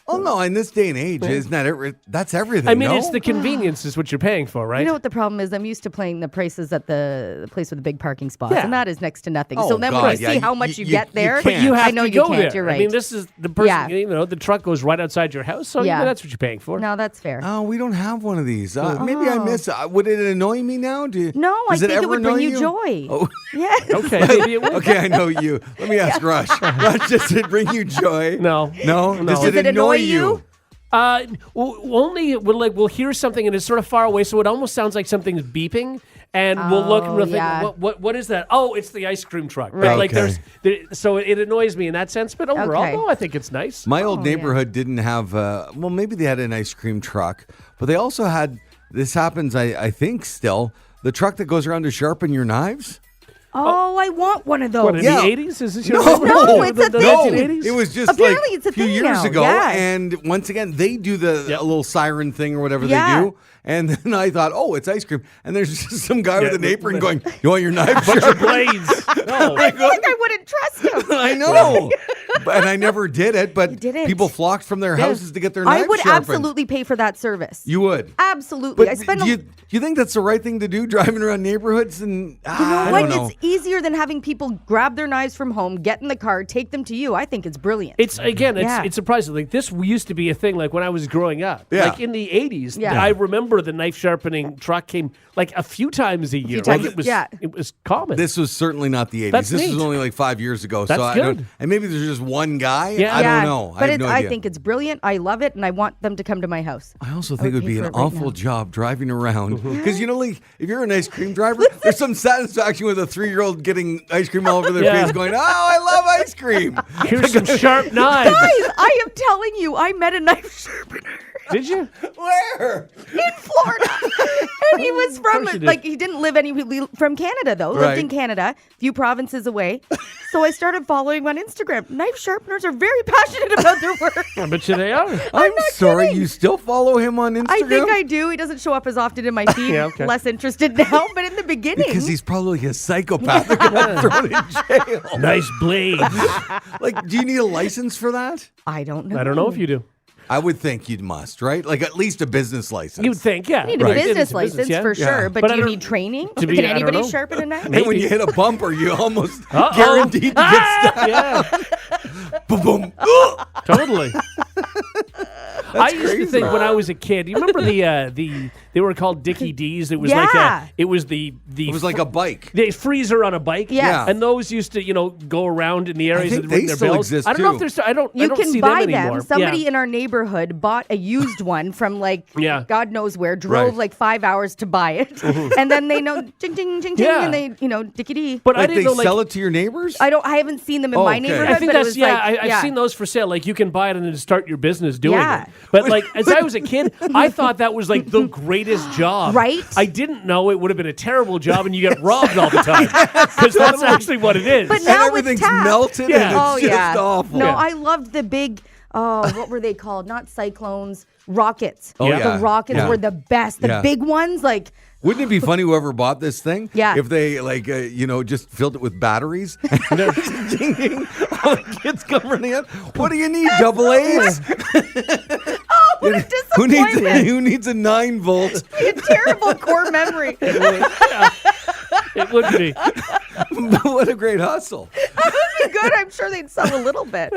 Oh no, in this day and age, isn't that it? That's everything. I mean, no? it's the convenience is what you're paying for, right? You know what the problem is? I'm used to playing the prices at the place with the big parking spots, Yeah. and that is next to nothing. Oh, so then when God, I yeah, see how much you get you there, can't. you have I know to you go can't. there. You're right. I mean, this is the person. Yeah. You know, the truck goes right outside your house, so Yeah. that's what you're paying for. No, that's fair. Oh, we don't have one of these. Maybe I miss. Would it annoy me now? No, I Does it think it ever would bring annoy you joy. Oh, Yes. Okay, maybe it would. okay. I know you. Let me ask Rush. Rush, does it bring you joy? No. No. Does Does it annoy you? We'll hear something and it's sort of far away, so it almost sounds like something's beeping, and we'll look and we'll yeah. think, what is that? Oh, it's the ice cream truck. Right. Like Okay. so it annoys me in that sense, but overall, Okay. no, I think it's nice. My old yeah. neighborhood didn't have. Well, maybe they had an ice cream truck, but they also had. This happens, I think, still the truck that goes around to sharpen your knives. Oh, I want one of those. What, in Yeah. the 80s? Is this your No, No, it's a the thing. 1980s? It was just Apparently like it's a a few thing years now, ago, yeah. and once again they do the Yep. a little siren thing or whatever Yeah. they do. And then I thought, oh, it's ice cream, and there's just some guy with an the- apron going, "You want your knife bunch of sharpened?" blades. No. I feel like I wouldn't trust him. I know, and I never did it. But didn't. people flocked from their houses to get their knives I would sharpened. absolutely pay for that service. You would. Absolutely. I But spend do you think that's the right thing to do, driving around neighborhoods? And I what? don't know. It's easier than having people grab their knives from home, get in the car, take them to you. I think it's brilliant. It's again, Yeah. it's surprising. Like this used to be a thing. Like when I was growing up, Yeah. like in the 80s, Yeah. I remember the knife sharpening truck came like a few times a year. times, Like yeah. it was common. This was certainly not the 80s. That's This neat. was only like 5 years ago. That's so I don't, good. and maybe there's just one guy. Yeah. I don't know. But I have no I idea. think it's brilliant. I love it, and I want them to come to my house. I also think it would pay be for an it right awful now. job driving around because you know, like if you're an ice cream driver, there's some satisfaction with a 3-year-old getting ice cream all over their Yeah. face, going, "Oh, I love ice cream." Here's some sharp knives. Guys, I am telling you, I met a knife sharpener Did you? Where? in Florida, and he was from course you did. like he didn't live from Canada though. Lived in Right. Canada, few provinces away. So I started following him on Instagram. Knife sharpeners are very passionate about their work. I bet you they are. I'm not sorry. kidding. You still follow him on Instagram? I think I do. He doesn't show up as often in my feed. Yeah, okay. Less interested now, but in the beginning, because he's probably a psychopath. They're gonna throw him in jail. Nice blades. Like, do you need a license for that? I don't know. I don't know if you do. I would think you must, right? Like at least a business license. You'd think, yeah. You need a Right. business It's a license yeah. for sure, Yeah. but, But I do you don't- need training? to be- Can I don't anybody know. sharpen a knife? And when Maybe. you hit a bumper, you almost Uh-oh. guaranteed to get stuck. Yeah, Boom, boom. totally. I used to crazy. think when I was a kid. You remember the they were called Dickie D's. It was like Yeah. it was the It was like a bike. the freezer on a bike. Yes. Yeah. And those used to, go around in the areas think that they ring their still bells. exist, I don't know too. if they're still, I don't You can can see buy them anymore. Somebody Yeah. in our neighborhood bought a used one from Yeah. God knows where, drove Right. like 5 hours to buy it. And then they know ding ding ding ding Yeah. and they, Dickie D. But I Like didn't they know sell it to your neighbors? I haven't seen them in Oh, my okay. neighborhood. I think but it that's was I've seen those for sale. Like you can buy it and then start your business doing Yeah. it. But like as I was a kid, I thought that was like the greatest job. Right? I didn't know it would have been a terrible job and you get robbed all the time. Because that's actually what it is. But And now everything's it's tap. melted Yeah. and it's Oh just yeah. awful. No, Yeah. I loved the big what were they called? Not cyclones, rockets. Oh, yeah. The rockets Yeah. were the best. The Yeah. big ones, like... Wouldn't it be funny whoever bought this thing? Yeah. If they just filled it with batteries. All the kids come running out. What do you need? Double A's? What a disappointment. Who needs a 9-volt? A terrible core memory. It would be. What a great hustle. That would be good. I'm sure they'd sell a little bit.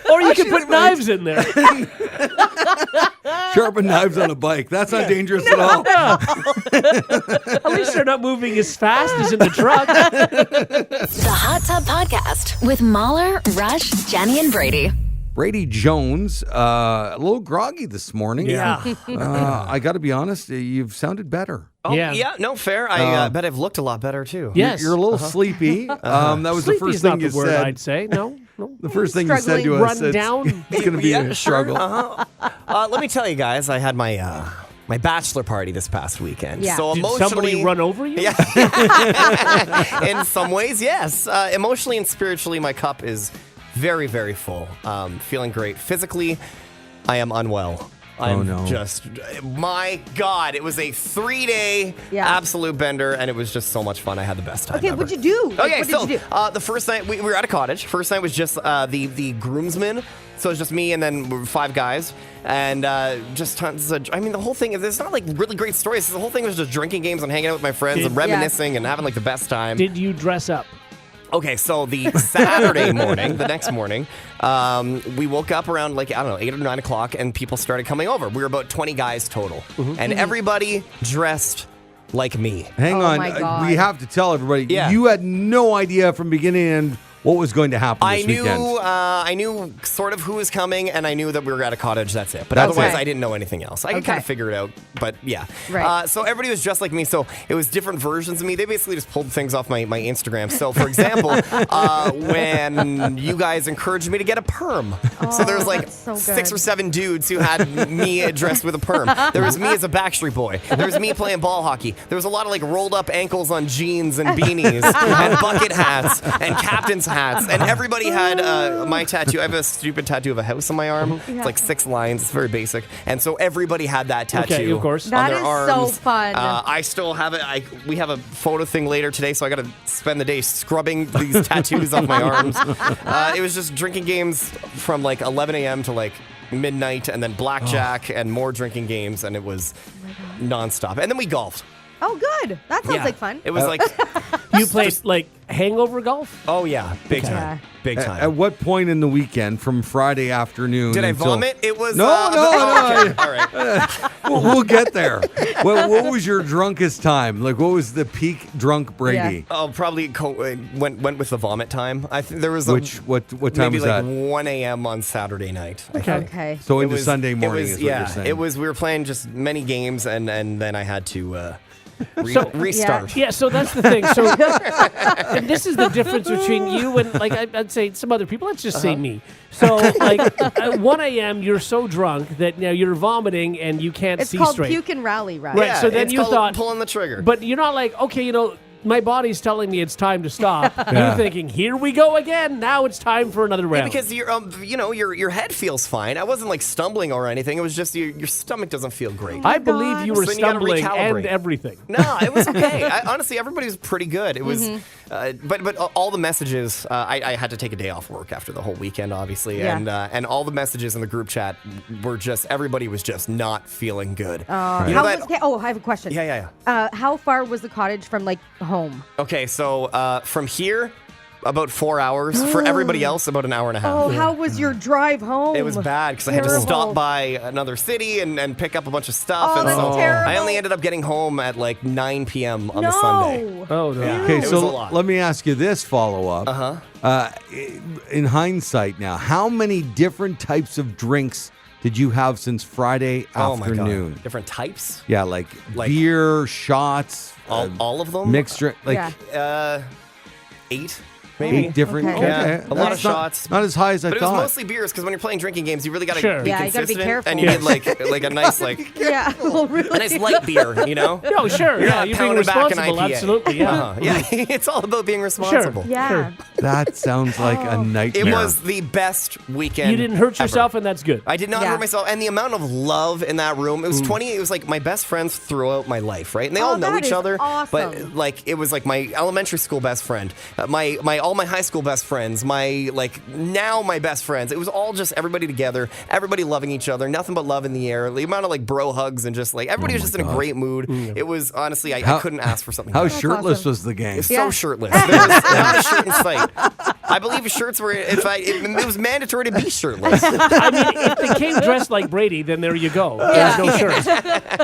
Or you could put knives in there. Sharpen knives on a bike. That's not dangerous at all. At least they're not moving as fast as in the truck. The Hot Tub Podcast with Mahler, Rush, Jenny, and Brady. Brady Jones, a little groggy this morning. Yeah. I got to be honest, you've sounded better. Oh, Yeah. yeah, no, fair. I bet I've looked a lot better, too. Yes. You're a little sleepy. That was the Sleepy first is thing not you the word said. I'd say. No. The first thing you said to Run us, down. it's going to be a struggle. Let me tell you guys, I had my my bachelor party this past weekend. Yeah. So Did emotionally, somebody run over you? Yeah. In some ways, yes. Emotionally and spiritually, my cup is very, very full. Feeling great. Physically, I am unwell. I'm no. just, my God, it was a 3-day absolute bender, and it was just so much fun. I had the best time Okay, ever. what'd you do? Okay, what so did you do? the first night, we were at a cottage. First night was just the groomsmen. So it was just me and then 5 guys. And just tons of, the whole thing, there's not like really great stories. The whole thing was just drinking games and hanging out with my friends and reminiscing and having like the best time. Did you dress up? Okay, so the Saturday morning, the next morning, we woke up around 8 or 9 o'clock, and people started coming over. We were about 20 guys total, and everybody dressed like me. Hang on. my God. We have to tell everybody, Yeah. you had no idea from beginning to end what was going to happen this weekend. I knew sort of who was coming, and I knew that we were at a cottage. That's it. But That's otherwise, it. I didn't know anything else. I could Okay. kind of figure it out, but yeah. Right. So everybody was dressed like me. So it was different versions of me. They basically just pulled things off my Instagram. So for example, when you guys encouraged me to get a perm, so there was like that's so 6 good. or 7 dudes who had me dressed with a perm. There was me as a Backstreet Boy. There was me playing ball hockey. There was a lot of like rolled up ankles on jeans and beanies and bucket hats and captain's hats, and everybody had my tattoo. I have a stupid tattoo of a house on my arm. It's like 6 lines. It's very basic. And so everybody had that tattoo Okay, of course. on That their is arms. so fun. I still have it. We have a photo thing later today, so I got to spend the day scrubbing these tattoos off my arms. It was just drinking games from like 11 a.m. to like midnight, and then blackjack and more drinking games, and it was nonstop. And then we golfed. Oh, good. That sounds Yeah. like fun. It was like, You played like hangover golf? oh yeah, big time, Yeah. big time. At what point in the weekend, from Friday afternoon Did I until- vomit? It was No, no. okay. All right. We'll get there. What was your drunkest time? Like, what was the peak drunk Brady? Oh, probably went with the vomit time. I think there was What time maybe was like that? 1 a.m. on Saturday night. I think. Okay. So It into was- Sunday it morning was- is what you're saying. It was. We were playing just many games, and then I had to restart. Yeah, so that's the thing. So and this is the difference between you and like I'd say some other people. Let's just say me. So like at 1 a.m. you're so drunk that now you're vomiting and you can't It's see called straight. puke and rally, right? Right, so then it's you called thought- pulling the trigger. But you're not like, okay, my body's telling me it's time to stop. You're thinking, here we go again. Now it's time for another round. because your head feels fine. I wasn't like stumbling or anything. It was just your stomach doesn't feel great. I believe you were So then you gotta stumbling and recalibrate. everything. No, it was okay. Honestly, everybody was pretty good. It was, but all the messages. I had to take a day off work after the whole weekend, obviously, Yeah. and all the messages in the group chat were just everybody was just not feeling good. I have a question. Yeah. How far was the cottage from like home? Okay, so from here, about 4 hours. For everybody else, about an hour and a half. Oh, how was your drive home? It was bad because I had to Terrible. stop by another city and pick up a bunch of stuff. Oh, and that's so terrible. I only ended up getting home at like 9 p.m. on the Sunday. Oh, no. Yeah. Okay, It was so a lot. let me ask you this follow-up. In hindsight now, how many different types of drinks did you have since Friday Oh my afternoon? God. Different types? Yeah, like Like- beer, shots, All of them? mixed drink. Like, Yeah. 8. maybe. 8 different. Okay. Yeah, a lot of That's not- shots. Not as high as I But it was thought. mostly beers because when you're playing drinking games, you really got to Sure. be Yeah, you gotta be consistent. careful. And you Yes. need like a nice Yeah. Well, really. a nice light beer, you know? No, sure. You're Yeah, not you're being pounding back an responsible. IPA. Absolutely. Yeah. Yeah, it's all about being responsible. Yeah. Sure. That sounds like a nightmare. It was the best weekend. You didn't hurt ever. yourself, and that's good. I did not Yeah. hurt myself, and the amount of love in that room. It was 20. It was like my best friends throughout my life, right? And they all know that each is other. awesome. But like, it was like my elementary school best friend, all my high school best friends, my now my best friends. It was all just everybody together, everybody loving each other, nothing but love in the air. The amount of like bro hugs and just like everybody was just in a great mood. It was honestly, I couldn't ask for something. How better. shirtless awesome. was the gang? It's Yeah. so shirtless. There was not a shirt in sight. I believe shirts were. It was mandatory to be shirtless. I mean, if they came dressed like Brady, then there you go. There's no shirt.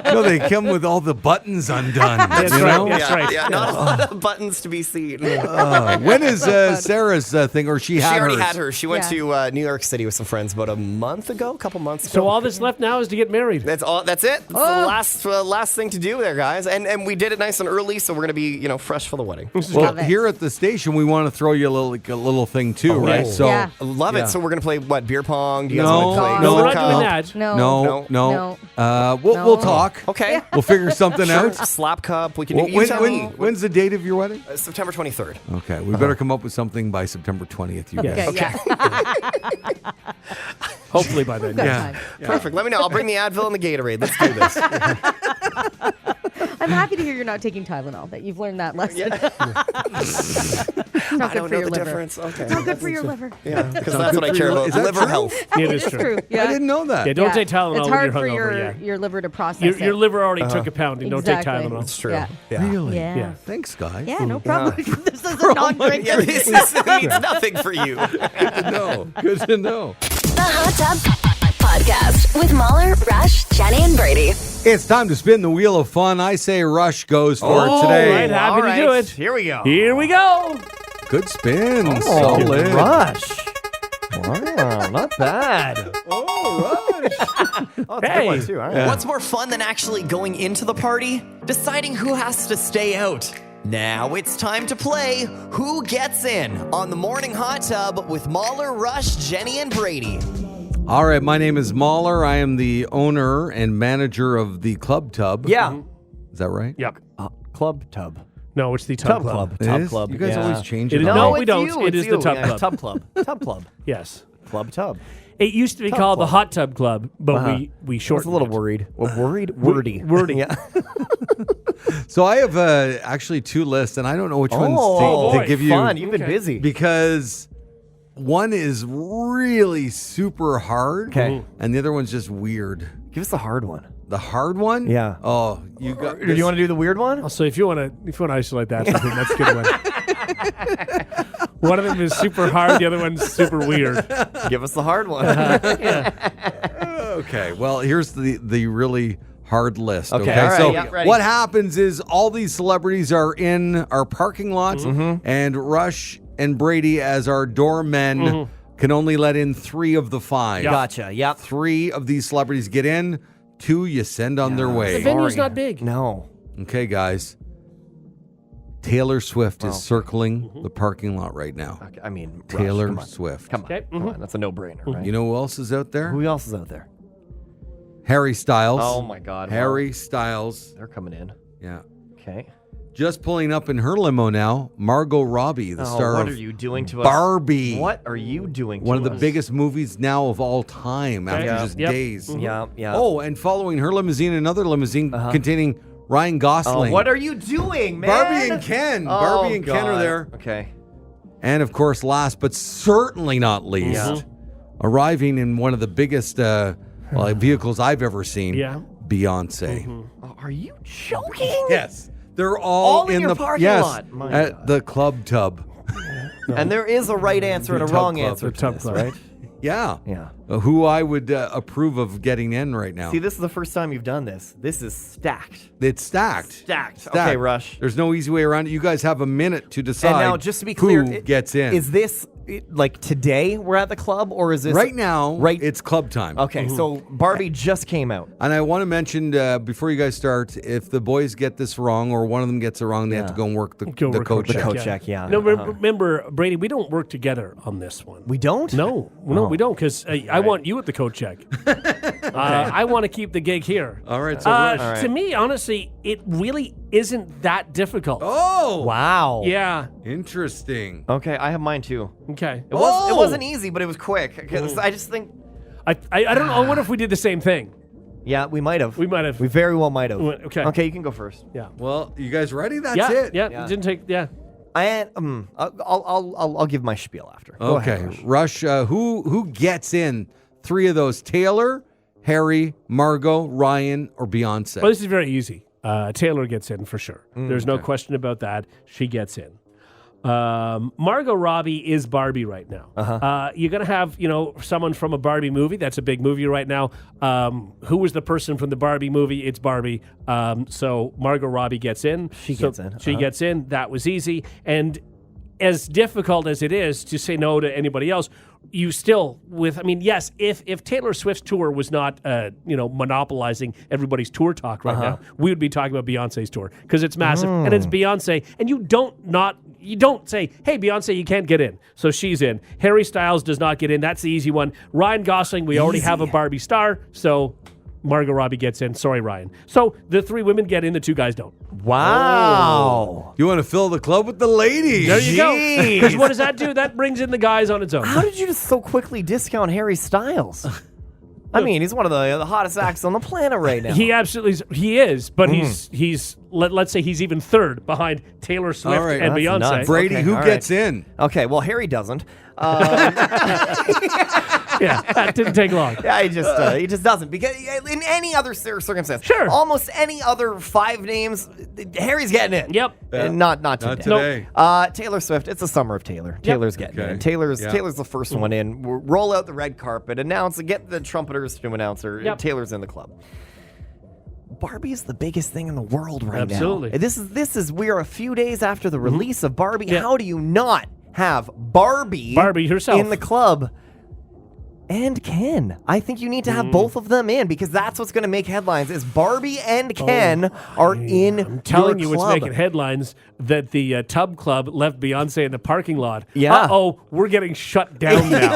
No, they come with all the buttons undone. That's you right, know? yeah. yeah, right. yeah, not a lot of buttons to be seen. When is Sarah's thing, or she had She already hers? had hers. She went Yeah. to New York City with some friends about a month ago, a couple months ago. So all that's left now is to get married. That's all. That's it. That's the last thing to do there, guys. And we did it nice and early, so we're gonna be fresh for the wedding. Well, Love it. here at the station, we want to throw you a little thing too, right? yes. So Yeah. I love Yeah. it. So we're gonna play what, beer pong? Do you guys No, want to play? no, we're we're not doing that. No. no, No. no. We'll No. talk. Okay. We'll figure something Sure. out. Slap cup. We can. Well, you tell me. when's the date of your wedding? September 23rd. Okay, we better come up with something by September 20th. You guys. Okay, yeah. Hopefully by then. Good Yeah. time. Perfect. Let me know. I'll bring the Advil and the Gatorade. Let's do this. I'm happy to hear you're not taking Tylenol, that you've learned that lesson. It's not I good don't for know your the liver. difference. Okay. It's not good for your liver. Yeah, because that's what I care about. Is that Liver true? health. It It's is true. Yeah. I didn't know that. Yeah, don't Yeah. take Tylenol It's when hard you're for hungover. your liver to process Your it. liver already took a pounding. Don't take Exactly. Tylenol. It's true. Yeah. Really? Yeah. Yeah. Thanks, guys. Yeah, no problem. This is a non-drinker. Yeah, this means nothing for you. Good to know. Good to know. The Hot Tub Podcast with Mahler, Rush, Jenny, and Brady. It's time to spin the wheel of fun. I say Rush goes for it today. right. Happy to do it. Here we go. Here we go. Good spin. Oh, Solid. Rush. Wow, not bad. Oh, it's a Hey. good one too. All right. What's more fun than actually going into the party? Deciding who has to stay out. Now it's time to play Who Gets In on the Morning Hot Tub with Mahler, Rush, Jenny, and Brady. All right, my name is Mahler. I am the owner and manager of the Club Tub. Yeah. Is that right? Yep. Club Tub. No, it's the Tub Club. It is? You guys always change It it is, up. no, it's we don't. you, It it's is the you. Tub Yeah, Club. Tub Club. Tub Club. Yes. Club Tub. It used to be Tub called the Club. Hot Tub Club, but Uh-huh. we I was shortened a little it. worried. Well, wordy. Wordy. Yeah. So I have actually two lists, and I don't know which ones boy, to give you. Fun. You've been Okay. busy. Because one is really super hard, Okay. and the other one's just weird. Give us the hard one. The hard one? Yeah. Oh, you got. Do you want to do the weird one? So if you want to isolate that, I think that's a good one. One of them is super hard. The other one's super weird. Give us the hard one. Okay, well, here's the really hard list. Okay, Okay, all right, so yeah, ready. what happens is all these celebrities are in our parking lot, Mm-hmm. and Rush and Brady, as our doormen, can only let in 3 of the 5. Yeah. Gotcha. Yep. 3 of these celebrities get in, 2 you send on their The way. venue's not big. No. Okay, guys. Taylor Swift is circling the parking lot right now. Okay, I mean, Taylor Rush, come on. Swift. Come on. Okay, Come on. That's a no-brainer, right? You know who else is out there? Who else is out there? Harry Styles. Oh my God. Harry Styles. Well, they're coming in. Yeah. Okay. Just pulling up in her limo now, Margot Robbie, the star what of are you doing to us? Barbie. What are you doing One to of the us? biggest movies now of all time after Yeah. just Yep. days. Yeah, yeah. Oh, and following her limousine, another limousine containing Ryan Gosling. what are you doing, man? Barbie and Ken. Oh, Barbie and Ken are God. there. Okay. And of course, last but certainly not least, arriving in one of the biggest vehicles I've ever seen. Yeah. Beyonce. Oh, are you joking? Yes. They're all, All in your the parking yes, lot. My at God. the Club Tub. And there is a right answer and a Tub wrong Club. answer The to Tub this, Club. right? Yeah. Yeah. Who I would approve of getting in right now. See, this is the first time you've done this. This is stacked. It's stacked. Stacked. Okay, Rush. There's no easy way around it. You guys have a minute to decide And now, just to be clear, who gets in. Is this like today we're at the club, or is this Right now, Right. it's club time. Okay, so Barbie just came out. And I want to mention before you guys start, if the boys get this wrong or one of them gets it wrong, they have to go and work the work code the check. code check, yeah. No, remember, Brady, we don't work together on this one. We don't? No, we don't, because I want you at the code check. I want to keep the gig here. All right, so Rush. To me, honestly, it really isn't that difficult. Oh, Wow. Yeah. interesting. Okay, I have mine too. Okay. It wasn't easy, but it was quick. 'Cause I just think, I don't know. I wonder if we did the same thing. yeah, we might have. We might have. We very well might have. Okay. Okay, you can go first. Yeah. Well, you guys ready? That's yeah. it. Yeah. It didn't take. Yeah. I'll give my spiel after. Go Okay, ahead, Rush. Rush. Who gets in 3 of those? Taylor, Harry, Margot, Ryan, or Beyonce? Well, this is very easy. Taylor gets in for sure. There's no question about that. She gets in. Margot Robbie is Barbie right now. You're going to have, someone from a Barbie movie. That's a big movie right now. Who was the person from the Barbie movie? It's Barbie. So Margot Robbie gets in. She gets in. She gets in. That was easy. And as difficult as it is to say no to anybody else, you still yes, if Taylor Swift's tour was not monopolizing everybody's tour talk right now, we would be talking about Beyonce's tour because it's massive and it's Beyonce, and you don't say, hey, Beyonce, you can't get in. So she's in. Harry Styles does not get in. That's the easy one. Ryan Gosling, we already have a Barbie star, so Margot Robbie gets in. Sorry, Ryan. So the 3 women get in, the 2 guys don't. Wow. You want to fill the club with the ladies? There you go. Jeez. Because what does that do? That brings in the guys on its own. How did you just so quickly discount Harry Styles? I mean, he's one of the hottest acts on the planet right now. He absolutely is, but he's let's say he's even 3rd behind Taylor Swift All right, and that's Beyonce. nuts. Brady, Okay, who all gets right. in? Okay, well, Harry doesn't. Yeah, that didn't take long. Yeah, he just doesn't, because in any other circumstance, Sure. almost any other 5 names, Harry's getting in. Yep. And not today. Not today. Taylor Swift. It's the summer of Taylor. Taylor's getting Okay. in. Taylor's Yeah. the first one in. We'll roll out the red carpet, announce, get the trumpeters to announce her. Yep. Taylor's in the club. Barbie is the biggest thing in the world right Absolutely. now. This is we are a few days after the release of Barbie. Yeah. How do you not have Barbie herself in the club? And Ken. I think you need to have both of them in, because that's what's going to make headlines. Is Barbie and Ken are in I'm telling you, your it's club. making headlines that the Tub Club left Beyonce in the parking lot. Yeah. Uh-oh, we're getting shut down now.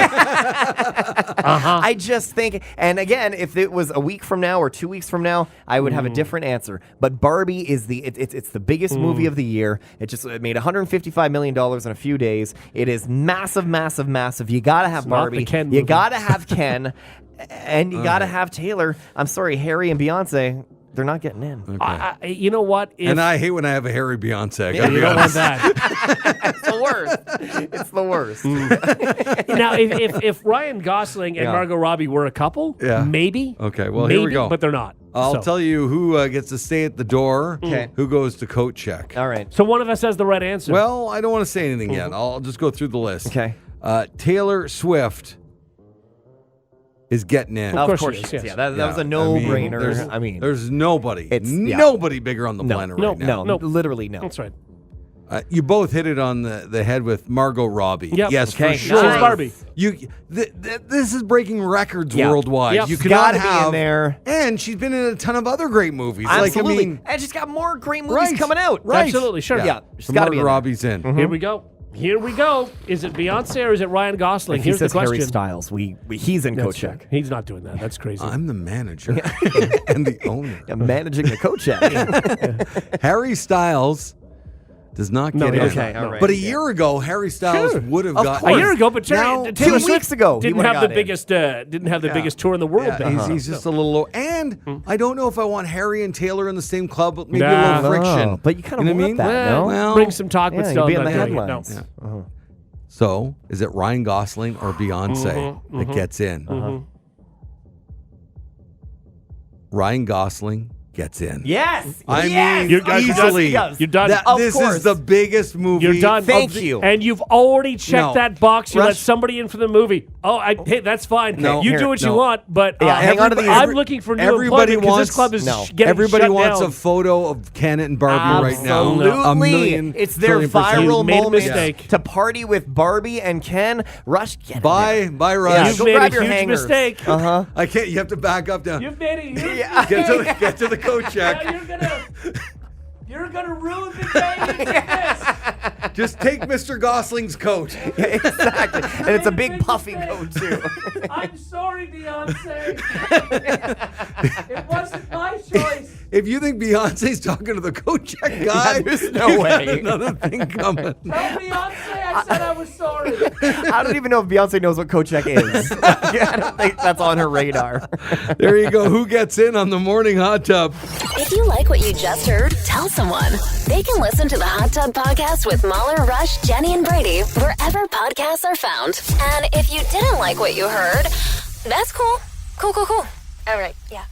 I just think, and again, if it was a week from now or 2 weeks from now, I would have a different answer. But Barbie is it's the biggest movie of the year. It made $155 million in a few days. It is massive, massive, massive. You got to have not Barbie. the Ken You movie. got to have Ken, and you got to have Taylor. I'm sorry, Harry and Beyonce, they're not getting in. You know what? If, And I hate when I have a Harry Beyonce. I gotta you be don't want honest. that. It's the worst. It's the worst. Now, if Ryan Gosling and Yeah. Margot Robbie were a couple, Yeah. maybe. Okay, well, maybe, here we go. But they're not. I'll tell you who gets to stay at the door, Okay. who goes to coat check. All right. So one of us has the right answer. Well, I don't want to say anything yet. I'll just go through the list. Okay. Taylor Swift is getting in. Of Of course course she is, she is. yes. Yeah, that was a no-brainer. I mean, there's nobody, yeah. nobody bigger on the no, planet no, right now. no, literally no. That's right. You both hit it on the head with Margot Robbie. Yep. Yes, Okay, for sure. She's Barbie. This is breaking records Yeah. worldwide. Yep. You She's cannot gotta be in have there. and she's been in a ton of other great movies. Absolutely. Like, I mean, and she's got more great movies right, coming out. Right. Absolutely, sure. Yeah. She's So gotta be Margot in there. Robbie's in. Here we go. Here we go. Is it Beyonce or is it Ryan Gosling? If he Here's the says Harry question. Styles, he's in coat That's check. right. He's not doing that. That's crazy. I'm the manager and the owner. I'm managing the coat check. Harry Styles does not No, get he in. doesn't. Okay, all right. But a year ago, Harry Styles Sure. would have Of got course. a year ago, but Now, Taylor 2 Swift weeks ago, he didn't would've have the got in. biggest biggest tour in the world. Yeah, then. he's just a little low. And I don't know if I want Harry and Taylor in the same club, but maybe Nah. a little friction. Oh, but you kind of know what I want mean? that, no? Well, bring some talk, but Yeah, still you'd be in not the doing it. headlines. No. So, is it Ryan Gosling or Beyonce that gets in? Ryan Gosling gets in. Yes. I yes. mean, You guys are easily. done. You're done. This course. is the biggest movie. You're done. Thank you. And you've already checked No. that box. You let Rush. somebody in for the movie. Oh, hey, that's fine. No. You Here, do what you no. want, but Yeah, hang on to these- I'm looking for new everybody employment because this wants- club is No. getting Everybody shut wants down. a photo of Ken and Barbie right now. Absolutely. A million, It's their trillion viral You made a moment mistake. to party with Barbie and Ken. Rush, get in Bye, bye, Yeah, Rush. You've go made grab a your huge hangers. mistake. I can't. You have to back up now. You've made a huge Get to the coat Now check. you're gonna ruin the day with this. Just take Mr. Gosling's coat. Exactly. And it's a big Big puffy mistake. coat, too. I'm sorry, Beyonce. It wasn't my choice. If you think Beyonce's talking to the coat check guy, there's no you got way. another thing coming. Tell Beyonce I said I was sorry. I don't even know if Beyonce knows what coat check is. I don't think that's on her radar. There you go. Who gets in on the morning hot tub? If you like what you just heard, tell someone. They can listen to the Hot Tub Podcast with Mahler, Rush, Jenny, and Brady wherever podcasts are found. And if you didn't like what you heard, that's cool. Cool. All right, yeah.